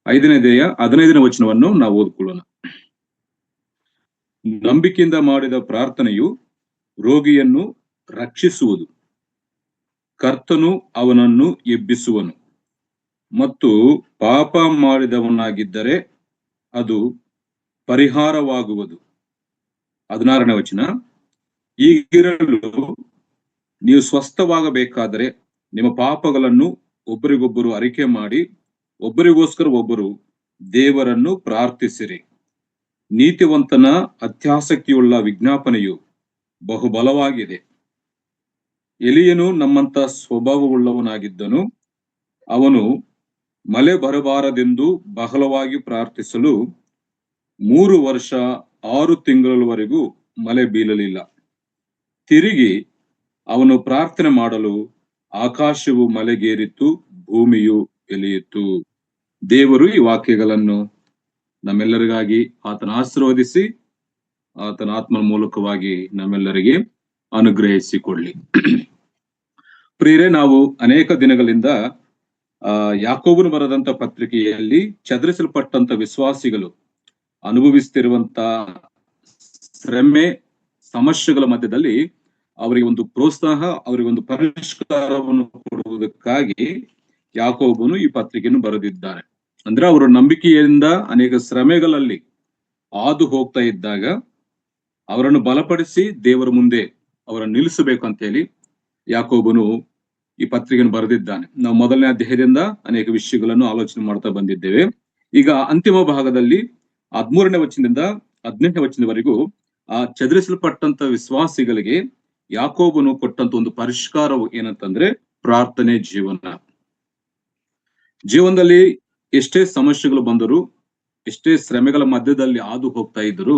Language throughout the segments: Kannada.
5ನೇ 15ನೇ ವಚನವನ್ನು ನಾವು ಓದ್ಕೊಳ್ಳೋಣ. ನಂಬಿಕೆಯಿಂದ ಮಾಡಿದ ಪ್ರಾರ್ಥನೆಯು ರೋಗಿಯನ್ನು ರಕ್ಷಿಸುವುದು, ಕರ್ತನು ಅವನನ್ನು ಎಬ್ಬಿಸುವನು, ಮತ್ತು ಪಾಪ ಮಾಡಿದವನಾಗಿದ್ದರೆ ಅದು ಪರಿಹಾರವಾಗುವುದು. 16ನೇ ವಚನ, ಹೀಗಿರಲು ನೀವು ಸ್ವಸ್ಥವಾಗಬೇಕಾದರೆ ನಿಮ್ಮ ಪಾಪಗಳನ್ನು ಒಬ್ಬರಿಗೊಬ್ಬರು ಅರಿಕೆ ಮಾಡಿ ಒಬ್ಬರಿಗೋಸ್ಕರ ಒಬ್ಬರು ದೇವರನ್ನು ಪ್ರಾರ್ಥಿಸಿರಿ. ನೀತಿವಂತನ ಅತ್ಯಾಸಕ್ತಿಯುಳ್ಳ ವಿಜ್ಞಾಪನೆಯು ಬಹುಬಲವಾಗಿದೆ. ಎಲಿಯನು ನಮ್ಮಂತ ಸ್ವಭಾವವುಳ್ಳವನಾಗಿದ್ದನು. ಅವನು ಮಳೆ ಬರಬಾರದೆಂದು ಬಹಳವಾಗಿ ಪ್ರಾರ್ಥಿಸಲು 3 ವರ್ಷ 6 ತಿಂಗಳವರೆಗೂ ಮಳೆ ಬೀಳಲಿಲ್ಲ. ತಿರುಗಿ ಅವನು ಪ್ರಾರ್ಥನೆ ಮಾಡಲು ಆಕಾಶವು ಮಲೆಗೇರಿತು, ಭೂಮಿಯು ಎಲೆಯಿತು. ದೇವರು ಈ ವಾಕ್ಯಗಳನ್ನು ನಮ್ಮೆಲ್ಲರಿಗಾಗಿ ಆತನ ಆಶೀರ್ವದಿಸಿ ಆತನ ಆತ್ಮನ ಮೂಲಕವಾಗಿ ನಮ್ಮೆಲ್ಲರಿಗೆ ಅನುಗ್ರಹಿಸಿಕೊಳ್ಳಿ. ಪ್ರಿಯರೇ, ನಾವು ಅನೇಕ ದಿನಗಳಿಂದ ಯಾಕೋಬನು ಬರೆದಂತ ಪತ್ರಿಕೆಯಲ್ಲಿ ಚದರಿಸಲ್ಪಟ್ಟಂತ ವಿಶ್ವಾಸಿಗಳು ಅನುಭವಿಸುತ್ತಿರುವಂತ ಶ್ರಮೆ ಸಮಸ್ಯೆಗಳ ಮಧ್ಯದಲ್ಲಿ ಅವರಿಗೆ ಒಂದು ಪ್ರೋತ್ಸಾಹ, ಅವರಿಗೆ ಒಂದು ಪರಿಷ್ಕಾರವನ್ನು ಕೊಡುವುದಕ್ಕಾಗಿ ಯಾಕೋಬನು ಈ ಪತ್ರಿಕೆಯನ್ನು ಬರೆದಿದ್ದಾರೆ. ಅಂದ್ರೆ ಅವರು ನಂಬಿಕೆಯಿಂದ ಅನೇಕ ಶ್ರಮೆಗಳಲ್ಲಿ ಹಾದು ಹೋಗ್ತಾ ಇದ್ದಾಗ ಅವರನ್ನು ಬಲಪಡಿಸಿ ದೇವರ ಮುಂದೆ ಅವರನ್ನು ನಿಲ್ಲಿಸಬೇಕು ಅಂತ ಹೇಳಿ ಯಾಕೋಬನು ಈ ಪತ್ರಿಕೆಯನ್ನು ಬರೆದಿದ್ದಾನೆ. ನಾವು 1ನೇ ಅಧ್ಯಾಯದಿಂದ ಅನೇಕ ವಿಷಯಗಳನ್ನು ಆಲೋಚನೆ ಮಾಡ್ತಾ ಬಂದಿದ್ದೇವೆ. ಈಗ ಅಂತಿಮ ಭಾಗದಲ್ಲಿ 13ನೇ ವಚನದಿಂದ 18ನೇ ವಚನದವರೆಗೂ ಆ ಚದುರಿಸಲ್ಪಟ್ಟಂತ ವಿಶ್ವಾಸಿಗಳಿಗೆ ಯಾಕೋಬನು ಕೊಟ್ಟಂತ ಒಂದು ಪರಿಷ್ಕಾರವು ಏನಂತಂದ್ರೆ ಪ್ರಾರ್ಥನೆ ಜೀವನದಲ್ಲಿ ಎಷ್ಟೇ ಸಮಸ್ಯೆಗಳು ಬಂದರೂ, ಎಷ್ಟೇ ಶ್ರಮೆಗಳ ಮಧ್ಯದಲ್ಲಿ ಹಾದು ಹೋಗ್ತಾ ಇದ್ರು,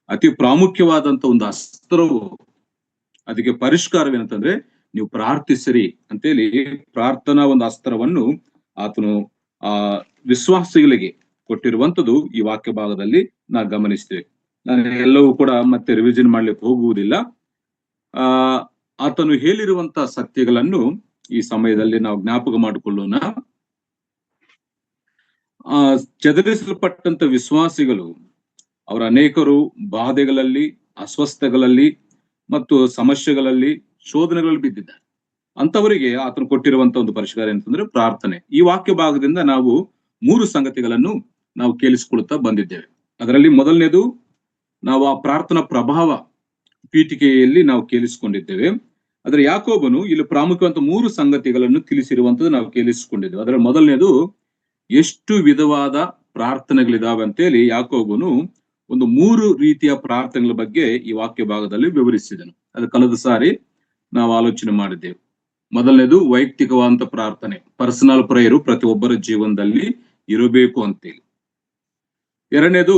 ಅತಿ ಪ್ರಾಮುಖ್ಯವಾದಂತ ಒಂದು ಅಸ್ತ್ರವು, ಅದಕ್ಕೆ ಪರಿಷ್ಕಾರವೇನಂತಂದ್ರೆ ನೀವು ಪ್ರಾರ್ಥಿಸಿರಿ ಅಂತೇಳಿ ಪ್ರಾರ್ಥನಾ ಒಂದು ಅಸ್ತ್ರವನ್ನು ಆತನು ವಿಶ್ವಾಸಿಗಳಿಗೆ ಕೊಟ್ಟಿರುವಂತದ್ದು ಈ ವಾಕ್ಯ ಭಾಗದಲ್ಲಿ ನಾವು ಗಮನಿಸ್ತೇವೆ. ನಾನು ಎಲ್ಲವೂ ಕೂಡ ಮತ್ತೆ ರಿವಿಷನ್ ಮಾಡ್ಲಿಕ್ಕೆ ಹೋಗುವುದಿಲ್ಲ. ಆತನು ಹೇಳಿರುವಂತ ಸತ್ಯಗಳನ್ನು ಈ ಸಮಯದಲ್ಲಿ ನಾವು ಜ್ಞಾಪಕ ಮಾಡಿಕೊಳ್ಳೋಣ. ಚದುರಿಸಲ್ಪಟ್ಟಂತ ವಿಶ್ವಾಸಿಗಳು ಅವರ ಅನೇಕರು ಬಾಧೆಗಳಲ್ಲಿ, ಅಸ್ವಸ್ಥಗಳಲ್ಲಿ ಮತ್ತು ಸಮಸ್ಯೆಗಳಲ್ಲಿ, ಶೋಧನೆಗಳಲ್ಲಿ ಬಿದ್ದಿದ್ದಾರೆ. ಅಂತವರಿಗೆ ಆತನು ಕೊಟ್ಟಿರುವಂತ ಒಂದು ಪರಿಷ್ಕಾರ ಅಂತಂದ್ರೆ ಪ್ರಾರ್ಥನೆ. ಈ ವಾಕ್ಯ ಭಾಗದಿಂದ ನಾವು 3 ಸಂಗತಿಗಳನ್ನು ನಾವು ಕೇಳಿಸಿಕೊಳ್ತಾ ಬಂದಿದ್ದೇವೆ. ಅದರಲ್ಲಿ ಮೊದಲನೇದು, ನಾವು ಆ ಪ್ರಾರ್ಥನಾ ಪ್ರಭಾವ ಪೀಠಿಕೆಯಲ್ಲಿ ನಾವು ಕೇಳಿಸಿಕೊಂಡಿದ್ದೇವೆ. ಆದ್ರೆ ಯಾಕೋಬನು ಇಲ್ಲಿ ಪ್ರಾಮುಖ್ಯವಂತ 3 ಸಂಗತಿಗಳನ್ನು ತಿಳಿಸಿರುವಂತದ್ದು ನಾವು ಕೇಳಿಸಿಕೊಂಡಿದ್ದೇವೆ. ಅದರ ಮೊದಲನೇದು, ಎಷ್ಟು ವಿಧವಾದ ಪ್ರಾರ್ಥನೆಗಳಿದಾವೆ ಅಂತೇಳಿ ಯಾಕೋಬನು ಒಂದು 3 ರೀತಿಯ ಪ್ರಾರ್ಥನೆಗಳ ಬಗ್ಗೆ ಈ ವಾಕ್ಯ ಭಾಗದಲ್ಲಿ ವಿವರಿಸಿದನು. ಅದು ಕಳೆದ ಸಾರಿ ನಾವು ಆಲೋಚನೆ ಮಾಡಿದ್ದೇವೆ. ಮೊದಲನೇದು ವೈಯಕ್ತಿಕವಾದಂತ ಪ್ರಾರ್ಥನೆ, ಪರ್ಸನಲ್ ಪ್ರೇಯರು ಪ್ರತಿಯೊಬ್ಬರ ಜೀವನದಲ್ಲಿ ಇರಬೇಕು ಅಂತೇಳಿ. ಎರಡನೇದು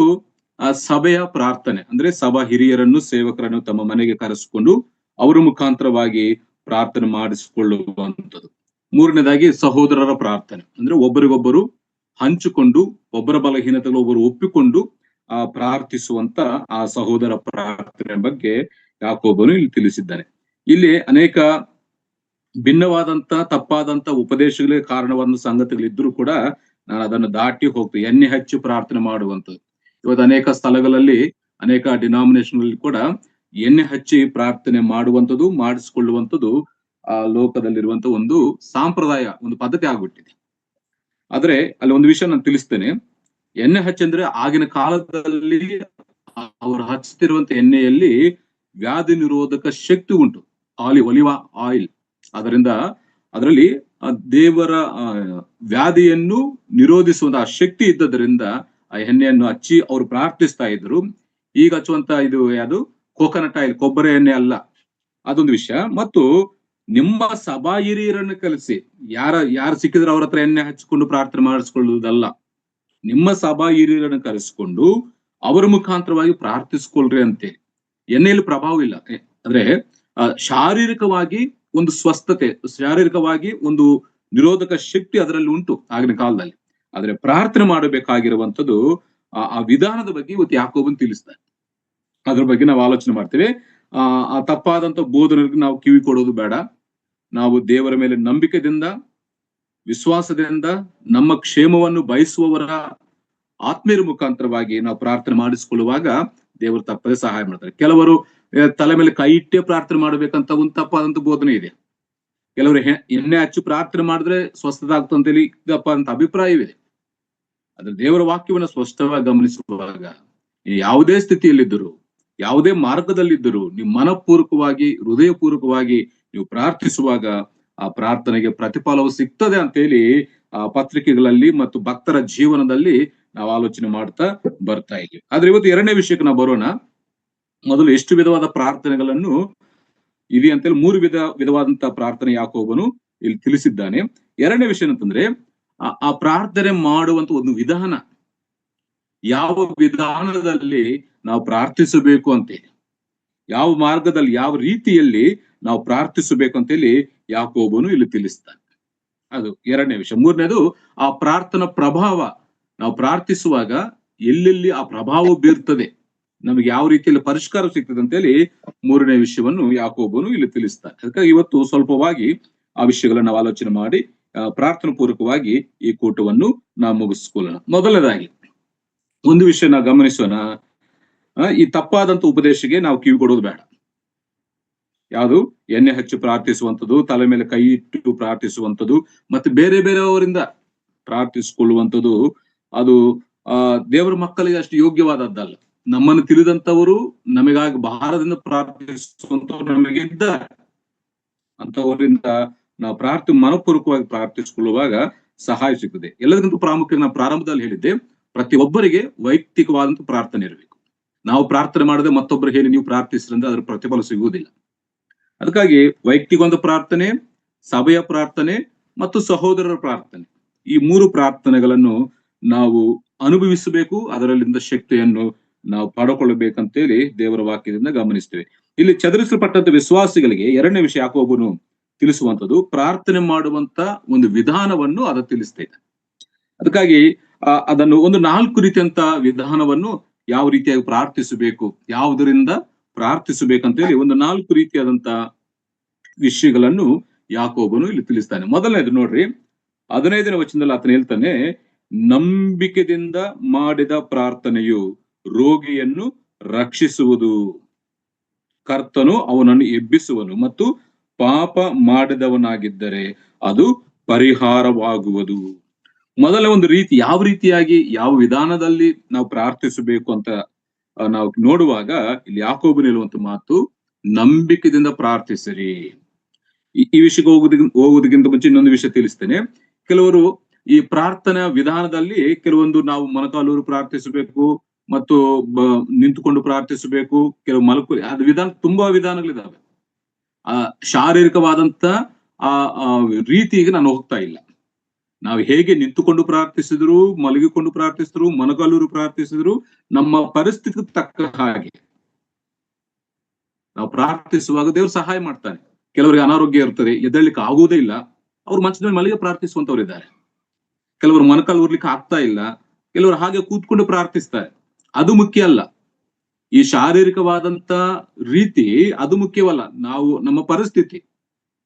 ಸಭೆಯ ಪ್ರಾರ್ಥನೆ, ಅಂದ್ರೆ ಸಭಾ ಹಿರಿಯರನ್ನು, ಸೇವಕರನ್ನು ತಮ್ಮ ಮನೆಗೆ ಕರೆಸಿಕೊಂಡು ಅವರ ಮುಖಾಂತರವಾಗಿ ಪ್ರಾರ್ಥನೆ ಮಾಡಿಸಿಕೊಳ್ಳುವಂಥದ್ದು. ಮೂರನೇದಾಗಿ ಸಹೋದರರ ಪ್ರಾರ್ಥನೆ, ಅಂದ್ರೆ ಒಬ್ಬರಿಗೊಬ್ಬರು ಹಂಚಿಕೊಂಡು ಒಬ್ಬರ ಬಲಹೀನತೆಗಳು ಒಬ್ಬರು ಒಪ್ಪಿಕೊಂಡು ಪ್ರಾರ್ಥಿಸುವಂತ ಆ ಸಹೋದರ ಪ್ರಾರ್ಥನೆ ಬಗ್ಗೆ ಯಾಕೋಬನು ಇಲ್ಲಿ ತಿಳಿಸಿದ್ದಾನೆ. ಇಲ್ಲಿ ಅನೇಕ ಭಿನ್ನವಾದಂತ ತಪ್ಪಾದಂತ ಉಪದೇಶಗಳಿಗೆ ಕಾರಣವಾದ ಸಂಗತಿಗಳಿದ್ರೂ ಕೂಡ ನಾನು ಅದನ್ನು ದಾಟಿ ಹೋಗ್ತೇನೆ. ಎಣ್ಣೆ ಹಚ್ಚಿ ಪ್ರಾರ್ಥನೆ ಮಾಡುವಂಥದ್ದು. ಇವತ್ತು ಅನೇಕ ಸ್ಥಳಗಳಲ್ಲಿ, ಅನೇಕ ಡಿನಾಮಿನೇಷನ್ಗಳಲ್ಲಿ ಕೂಡ ಎಣ್ಣೆ ಹಚ್ಚಿ ಪ್ರಾರ್ಥನೆ ಮಾಡುವಂಥದ್ದು, ಮಾಡಿಸಿಕೊಳ್ಳುವಂಥದ್ದು ಆ ಲೋಕದಲ್ಲಿರುವಂತ ಒಂದು ಸಾಂಪ್ರದಾಯ, ಒಂದು ಪದ್ಧತಿ ಆಗ್ಬಿಟ್ಟಿದೆ. ಆದ್ರೆ ಅಲ್ಲಿ ಒಂದು ವಿಷಯ ನಾನು ತಿಳಿಸ್ತೇನೆ. ಎಣ್ಣೆ ಹಚ್ಚಿ ಅಂದ್ರೆ ಆಗಿನ ಕಾಲದಲ್ಲಿ ಅವರು ಹಚ್ಚುತ್ತಿರುವಂತ ಎಣ್ಣೆಯಲ್ಲಿ ವ್ಯಾಧಿ ನಿರೋಧಕ ಶಕ್ತಿ ಉಂಟು, ಒಲಿವ ಆಯಿಲ್. ಅದರಲ್ಲಿ ದೇವರ ವ್ಯಾಧಿಯನ್ನು ನಿರೋಧಿಸುವಂತ ಆ ಶಕ್ತಿ ಇದ್ದದರಿಂದ ಆ ಎಣ್ಣೆಯನ್ನು ಹಚ್ಚಿ ಅವರು ಪ್ರಾರ್ಥಿಸ್ತಾ ಇದ್ರು. ಈಗ ಹಚ್ಚುವಂತ ಇದು ಯಾವುದು ಕೋಕೋನಟ್ ಆಯಿಲ್, ಕೊಬ್ಬರಿ ಎಣ್ಣೆ ಅಲ್ಲ. ಅದೊಂದು ವಿಷಯ. ಮತ್ತು ನಿಮ್ಮ ಸಭಾ ಹಿರಿಯರನ್ನು ಕಲಿಸಿ, ಯಾರು ಸಿಕ್ಕಿದ್ರೆ ಅವ್ರ ಹತ್ರ ಎಣ್ಣೆ ಹಚ್ಚಿಕೊಂಡು ಪ್ರಾರ್ಥನೆ ಮಾಡಿಸ್ಕೊಳ್ಳುವುದಲ್ಲ. ನಿಮ್ಮ ಸಭಾ ಹಿರಿಯರನ್ನು ಕರೆಸಿಕೊಂಡು ಅವರ ಮುಖಾಂತರವಾಗಿ ಪ್ರಾರ್ಥಿಸ್ಕೊಳ್ರಿ ಅಂತೇಳಿ. ಎಣ್ಣೆಯಲ್ಲಿ ಪ್ರಭಾವ ಇಲ್ಲ. ಅಂದ್ರೆ ಶಾರೀರಿಕವಾಗಿ ಒಂದು ಸ್ವಸ್ಥತೆ, ಶಾರೀರಿಕವಾಗಿ ಒಂದು ನಿರೋಧಕ ಶಕ್ತಿ ಅದರಲ್ಲಿ ಉಂಟು ಆಗಿನ ಕಾಲದಲ್ಲಿ. ಆದ್ರೆ ಪ್ರಾರ್ಥನೆ ಮಾಡಬೇಕಾಗಿರುವಂಥದ್ದು ಆ ವಿಧಾನದ ಬಗ್ಗೆ ಇವತ್ತು ಯಾಕೋಬನು ತಿಳಿಸ್ತಾರೆ. ಅದ್ರ ಬಗ್ಗೆ ನಾವು ಆಲೋಚನೆ ಮಾಡ್ತೇವೆ. ಆ ತಪ್ಪಾದಂತ ಬೋಧನೆಗೆ ನಾವು ಕಿವಿ ಕೊಡೋದು ಬೇಡ. ನಾವು ದೇವರ ಮೇಲೆ ನಂಬಿಕೆದಿಂದ ವಿಶ್ವಾಸದಿಂದ ನಮ್ಮ ಕ್ಷೇಮವನ್ನು ಬಯಸುವವರ ಆತ್ಮೀಯರ ಮುಖಾಂತರವಾಗಿ ನಾವು ಪ್ರಾರ್ಥನೆ ಮಾಡಿಸಿಕೊಳ್ಳುವಾಗ ದೇವರು ತಪ್ಪದೆ ಸಹಾಯ ಮಾಡ್ತಾರೆ. ಕೆಲವರು ತಲೆ ಮೇಲೆ ಕೈ ಇಟ್ಟೇ ಪ್ರಾರ್ಥನೆ ಮಾಡ್ಬೇಕಂತ ಒಂದು ತಪ್ಪಾದಂತ ಬೋಧನೆ ಇದೆ. ಕೆಲವರು ಎಣ್ಣೆ ಹಚ್ಚಿ ಪ್ರಾರ್ಥನೆ ಮಾಡಿದ್ರೆ ಸ್ವಸ್ಥತೆ ಆಗ್ತಂತೇಳಿ ಇದಪ್ಪ ಅಂತ ಅಭಿಪ್ರಾಯವಿದೆ. ಆದ್ರೆ ದೇವರ ವಾಕ್ಯವನ್ನು ಸ್ಪಷ್ಟವಾಗಿ ಗಮನಿಸುವಾಗ ಯಾವುದೇ ಸ್ಥಿತಿಯಲ್ಲಿದ್ದರು, ಯಾವುದೇ ಮಾರ್ಗದಲ್ಲಿದ್ದರು, ನೀವು ಮನಪೂರ್ವಕವಾಗಿ ಹೃದಯಪೂರ್ವಕವಾಗಿ ನೀವು ಪ್ರಾರ್ಥಿಸುವಾಗ ಆ ಪ್ರಾರ್ಥನೆಗೆ ಪ್ರತಿಫಲವು ಸಿಗ್ತದೆ ಅಂತೇಳಿ ಆ ಪತ್ರಿಕೆಗಳಲ್ಲಿ ಮತ್ತು ಭಕ್ತರ ಜೀವನದಲ್ಲಿ ನಾವು ಆಲೋಚನೆ ಮಾಡ್ತಾ ಬರ್ತಾ ಇದ್ದೀವಿ. ಆದ್ರೆ ಇವತ್ತು ಎರಡನೇ ವಿಷಯಕ್ಕೆ ನಾವು ಬರೋಣ. ಮೊದಲು ಎಷ್ಟು ವಿಧವಾದ ಪ್ರಾರ್ಥನೆಗಳನ್ನು ಇದೆ ಅಂತೇಳಿ 3 ವಿಧವಾದಂತಹ ಪ್ರಾರ್ಥನೆ ಯಾಕೋಬನು ಇಲ್ಲಿ ತಿಳಿಸಿದ್ದಾನೆ. ಎರಡನೇ ವಿಷಯ ಅಂತಂದ್ರೆ ಆ ಪ್ರಾರ್ಥನೆ ಮಾಡುವಂತ ಒಂದು ವಿಧಾನ, ಯಾವ ವಿಧಾನದಲ್ಲಿ ನಾವು ಪ್ರಾರ್ಥಿಸಬೇಕು ಅಂತೇಳಿ, ಯಾವ ಮಾರ್ಗದಲ್ಲಿ ಯಾವ ರೀತಿಯಲ್ಲಿ ನಾವು ಪ್ರಾರ್ಥಿಸಬೇಕು ಅಂತೇಳಿ ಯಾಕೋಬನು ಇಲ್ಲಿ ತಿಳಿಸ್ತಾನೆ. ಅದು ಎರಡನೇ ವಿಷಯ. ಮೂರನೇದು ಆ ಪ್ರಾರ್ಥನಾ ಪ್ರಭಾವ, ನಾವು ಪ್ರಾರ್ಥಿಸುವಾಗ ಎಲ್ಲೆಲ್ಲಿ ಆ ಪ್ರಭಾವ ಬೀರ್ತದೆ, ನಮಗೆ ಯಾವ ರೀತಿಯಲ್ಲಿ ಪರಿಷ್ಕಾರ ಸಿಗ್ತದೆ ಅಂತೇಳಿ ಮೂರನೇ ವಿಷಯವನ್ನು ಯಾಕೋಬನು ಇಲ್ಲಿ ತಿಳಿಸ್ತಾನೆ. ಅದಕ್ಕಾಗಿ ಇವತ್ತು ಸ್ವಲ್ಪವಾಗಿ ಆ ವಿಷಯಗಳನ್ನ ನಾವು ಆಲೋಚನೆ ಮಾಡಿ ಪ್ರಾರ್ಥನಾ ಪೂರ್ವಕವಾಗಿ ಈ ಕೂಟವನ್ನು ನಾವು ಮುಗಿಸ್ಕೊಳ್ಳೋಣ. ಮೊದಲನೇದಾಗಿ ಒಂದು ವಿಷಯ ನಾವು ಗಮನಿಸೋಣ. ಈ ತಪ್ಪಾದಂತ ಉಪದೇಶಕ್ಕೆ ನಾವು ಕಿವಿ ಕೊಡೋದು ಬೇಡ. ಯಾವುದು ಎಣ್ಣೆ ಹಚ್ಚಿ ಪ್ರಾರ್ಥಿಸುವಂಥದ್ದು, ತಲೆ ಮೇಲೆ ಕೈ ಇಟ್ಟು ಪ್ರಾರ್ಥಿಸುವಂಥದ್ದು, ಮತ್ತೆ ಬೇರೆ ಬೇರೆಯವರಿಂದ ಪ್ರಾರ್ಥಿಸಿಕೊಳ್ಳುವಂಥದ್ದು, ಅದು ದೇವರ ಮಕ್ಕಳಿಗೆ ಅಷ್ಟು ಯೋಗ್ಯವಾದದ್ದಲ್ಲ. ನಮ್ಮನ್ನು ತಿಳಿದಂತವರು ನಮಗಾಗಿ ಭಾರದಿಂದ ಪ್ರಾರ್ಥಿಸುವಂತವ್ರು ನಮಗಿದ್ದಾರೆ. ಅಂತವರಿಂದ ನಾವು ಮನಪೂರ್ವಕವಾಗಿ ಪ್ರಾರ್ಥಿಸಿಕೊಳ್ಳುವಾಗ ಸಹಾಯ ಸಿಗ್ತದೆ. ಎಲ್ಲದಕ್ಕಿಂತ ಪ್ರಾಮುಖ್ಯ ನಾನು ಪ್ರಾರಂಭದಲ್ಲಿ ಹೇಳಿದ್ದೆ, ಪ್ರತಿಯೊಬ್ಬರಿಗೆ ವೈಯಕ್ತಿಕವಾದಂತ ಪ್ರಾರ್ಥನೆ ಇರಬೇಕು. ನಾವು ಪ್ರಾರ್ಥನೆ ಮಾಡದೆ ಮತ್ತೊಬ್ಬರಿಗೆ ಹೇಳಿ ನೀವು ಪ್ರಾರ್ಥಿಸಿದ್ರೆ ಅದರ ಪ್ರತಿಫಲ ಸಿಗುವುದಿಲ್ಲ. ಅದಕ್ಕಾಗಿ ವೈಯಕ್ತಿಕ ಒಂದು ಪ್ರಾರ್ಥನೆ, ಸಭೆಯ ಪ್ರಾರ್ಥನೆ ಮತ್ತು ಸಹೋದರರ ಪ್ರಾರ್ಥನೆ, ಈ 3 ಪ್ರಾರ್ಥನೆಗಳನ್ನು ನಾವು ಅನುಭವಿಸಬೇಕು. ಅದರಲ್ಲಿಂದ ಶಕ್ತಿಯನ್ನು ನಾವು ಪಡ್ಕೊಳ್ಬೇಕಂತೇಳಿ ದೇವರ ವಾಕ್ಯದಿಂದ ಗಮನಿಸ್ತೇವೆ. ಇಲ್ಲಿ ಚದುರಿಸಲ್ಪಟ್ಟಂತ ವಿಶ್ವಾಸಿಗಳಿಗೆ ಎರಡನೇ ವಿಷಯ ಯಾಕೋಬನು ತಿಳಿಸುವಂಥದ್ದು, ಪ್ರಾರ್ಥನೆ ಮಾಡುವಂತ ಒಂದು ವಿಧಾನವನ್ನು ಅದು ತಿಳಿಸ್ತೈತೆ. ಅದಕ್ಕಾಗಿ ಅದನ್ನು ಒಂದು 4 ರೀತಿಯಂತ ವಿಧಾನವನ್ನು ಯಾವ ರೀತಿಯಾಗಿ ಪ್ರಾರ್ಥಿಸಬೇಕು, ಯಾವುದರಿಂದ ಪ್ರಾರ್ಥಿಸಬೇಕಂತೇಳಿ ಒಂದು 4 ರೀತಿಯಾದಂತ ವಿಷಯಗಳನ್ನು ಯಾಕೋಬನು ಇಲ್ಲಿ ತಿಳಿಸ್ತಾನೆ. ಮೊದಲನೇದು ನೋಡ್ರಿ, 15ನೇ ವಚನದಲ್ಲಿ ಆತನ ಹೇಳ್ತಾನೆ, ನಂಬಿಕೆಯಿಂದ ಮಾಡಿದ ಪ್ರಾರ್ಥನೆಯು ರೋಗಿಯನ್ನು ರಕ್ಷಿಸುವುದು, ಕರ್ತನು ಅವನನ್ನು ಎಬ್ಬಿಸುವನು, ಮತ್ತು ಪಾಪ ಮಾಡಿದವನಾಗಿದ್ದರೆ ಅದು ಪರಿಹಾರವಾಗುವುದು. ಮೊದಲ ಒಂದು ರೀತಿ, ಯಾವ ರೀತಿಯಾಗಿ ಯಾವ ವಿಧಾನದಲ್ಲಿ ನಾವು ಪ್ರಾರ್ಥಿಸಬೇಕು ಅಂತ ನಾವು ನೋಡುವಾಗ ಇಲ್ಲಿ ಯಾಕೋಬನು ಹೇಳುವಂತ ಮಾತು, ನಂಬಿಕೆದಿಂದ ಪ್ರಾರ್ಥಿಸಿರಿ. ಈ ವಿಷಯಕ್ಕೆ ಹೋಗುವುದಕ್ಕಿಂತ ಮುಂಚೆ ಇನ್ನೊಂದು ವಿಷಯ ತಿಳಿಸ್ತೇನೆ. ಕೆಲವರು ಈ ಪ್ರಾರ್ಥನಾ ವಿಧಾನದಲ್ಲಿ ಕೆಲವೊಂದು ನಾವು ಮೊಣಕಾಲೂರು ಪ್ರಾರ್ಥಿಸಬೇಕು ಮತ್ತು ನಿಂತುಕೊಂಡು ಪ್ರಾರ್ಥಿಸಬೇಕು, ಕೆಲವು ಅದು ವಿಧಾನ, ತುಂಬಾ ವಿಧಾನಗಳಿದಾವೆ. ಶಾರೀರಿಕವಾದಂತ ಆ ರೀತಿಗೆ ನಾನು ಹೋಗ್ತಾ ಇಲ್ಲ. ನಾವು ಹೇಗೆ ನಿಂತುಕೊಂಡು ಪ್ರಾರ್ಥಿಸಿದ್ರು, ಮಲಗಿಕೊಂಡು ಪ್ರಾರ್ಥಿಸಿದ್ರು, ಮೊಣಕಾಲೂರು ಪ್ರಾರ್ಥಿಸಿದ್ರು, ನಮ್ಮ ಪರಿಸ್ಥಿತಿಗೆ ತಕ್ಕ ಹಾಗೆ ನಾವು ಪ್ರಾರ್ಥಿಸುವಾಗ ದೇವರು ಸಹಾಯ ಮಾಡ್ತಾನೆ. ಕೆಲವರಿಗೆ ಅನಾರೋಗ್ಯ ಇರ್ತದೆ, ಎದ್ದೇಳಲಿಕ್ಕೆ ಆಗುವುದೇ ಇಲ್ಲ, ಅವ್ರು ಮಂಚದ ಮೇಲೆ ಮಲಗಿ ಪ್ರಾರ್ಥಿಸುವಂತವ್ರು ಇದ್ದಾರೆ. ಕೆಲವರು ಮೊಣಕಾಲು ಊರ್ಲಿಕ್ಕೆ ಆಗ್ತಾ ಇಲ್ಲ, ಕೆಲವರು ಹಾಗೆ ಕೂತ್ಕೊಂಡು ಪ್ರಾರ್ಥಿಸ್ತಾರೆ. ಅದು ಮುಖ್ಯ ಅಲ್ಲ. ಈ ಶಾರೀರಿಕವಾದಂತ ರೀತಿ ಅದು ಮುಖ್ಯವಲ್ಲ. ನಾವು ನಮ್ಮ ಪರಿಸ್ಥಿತಿ,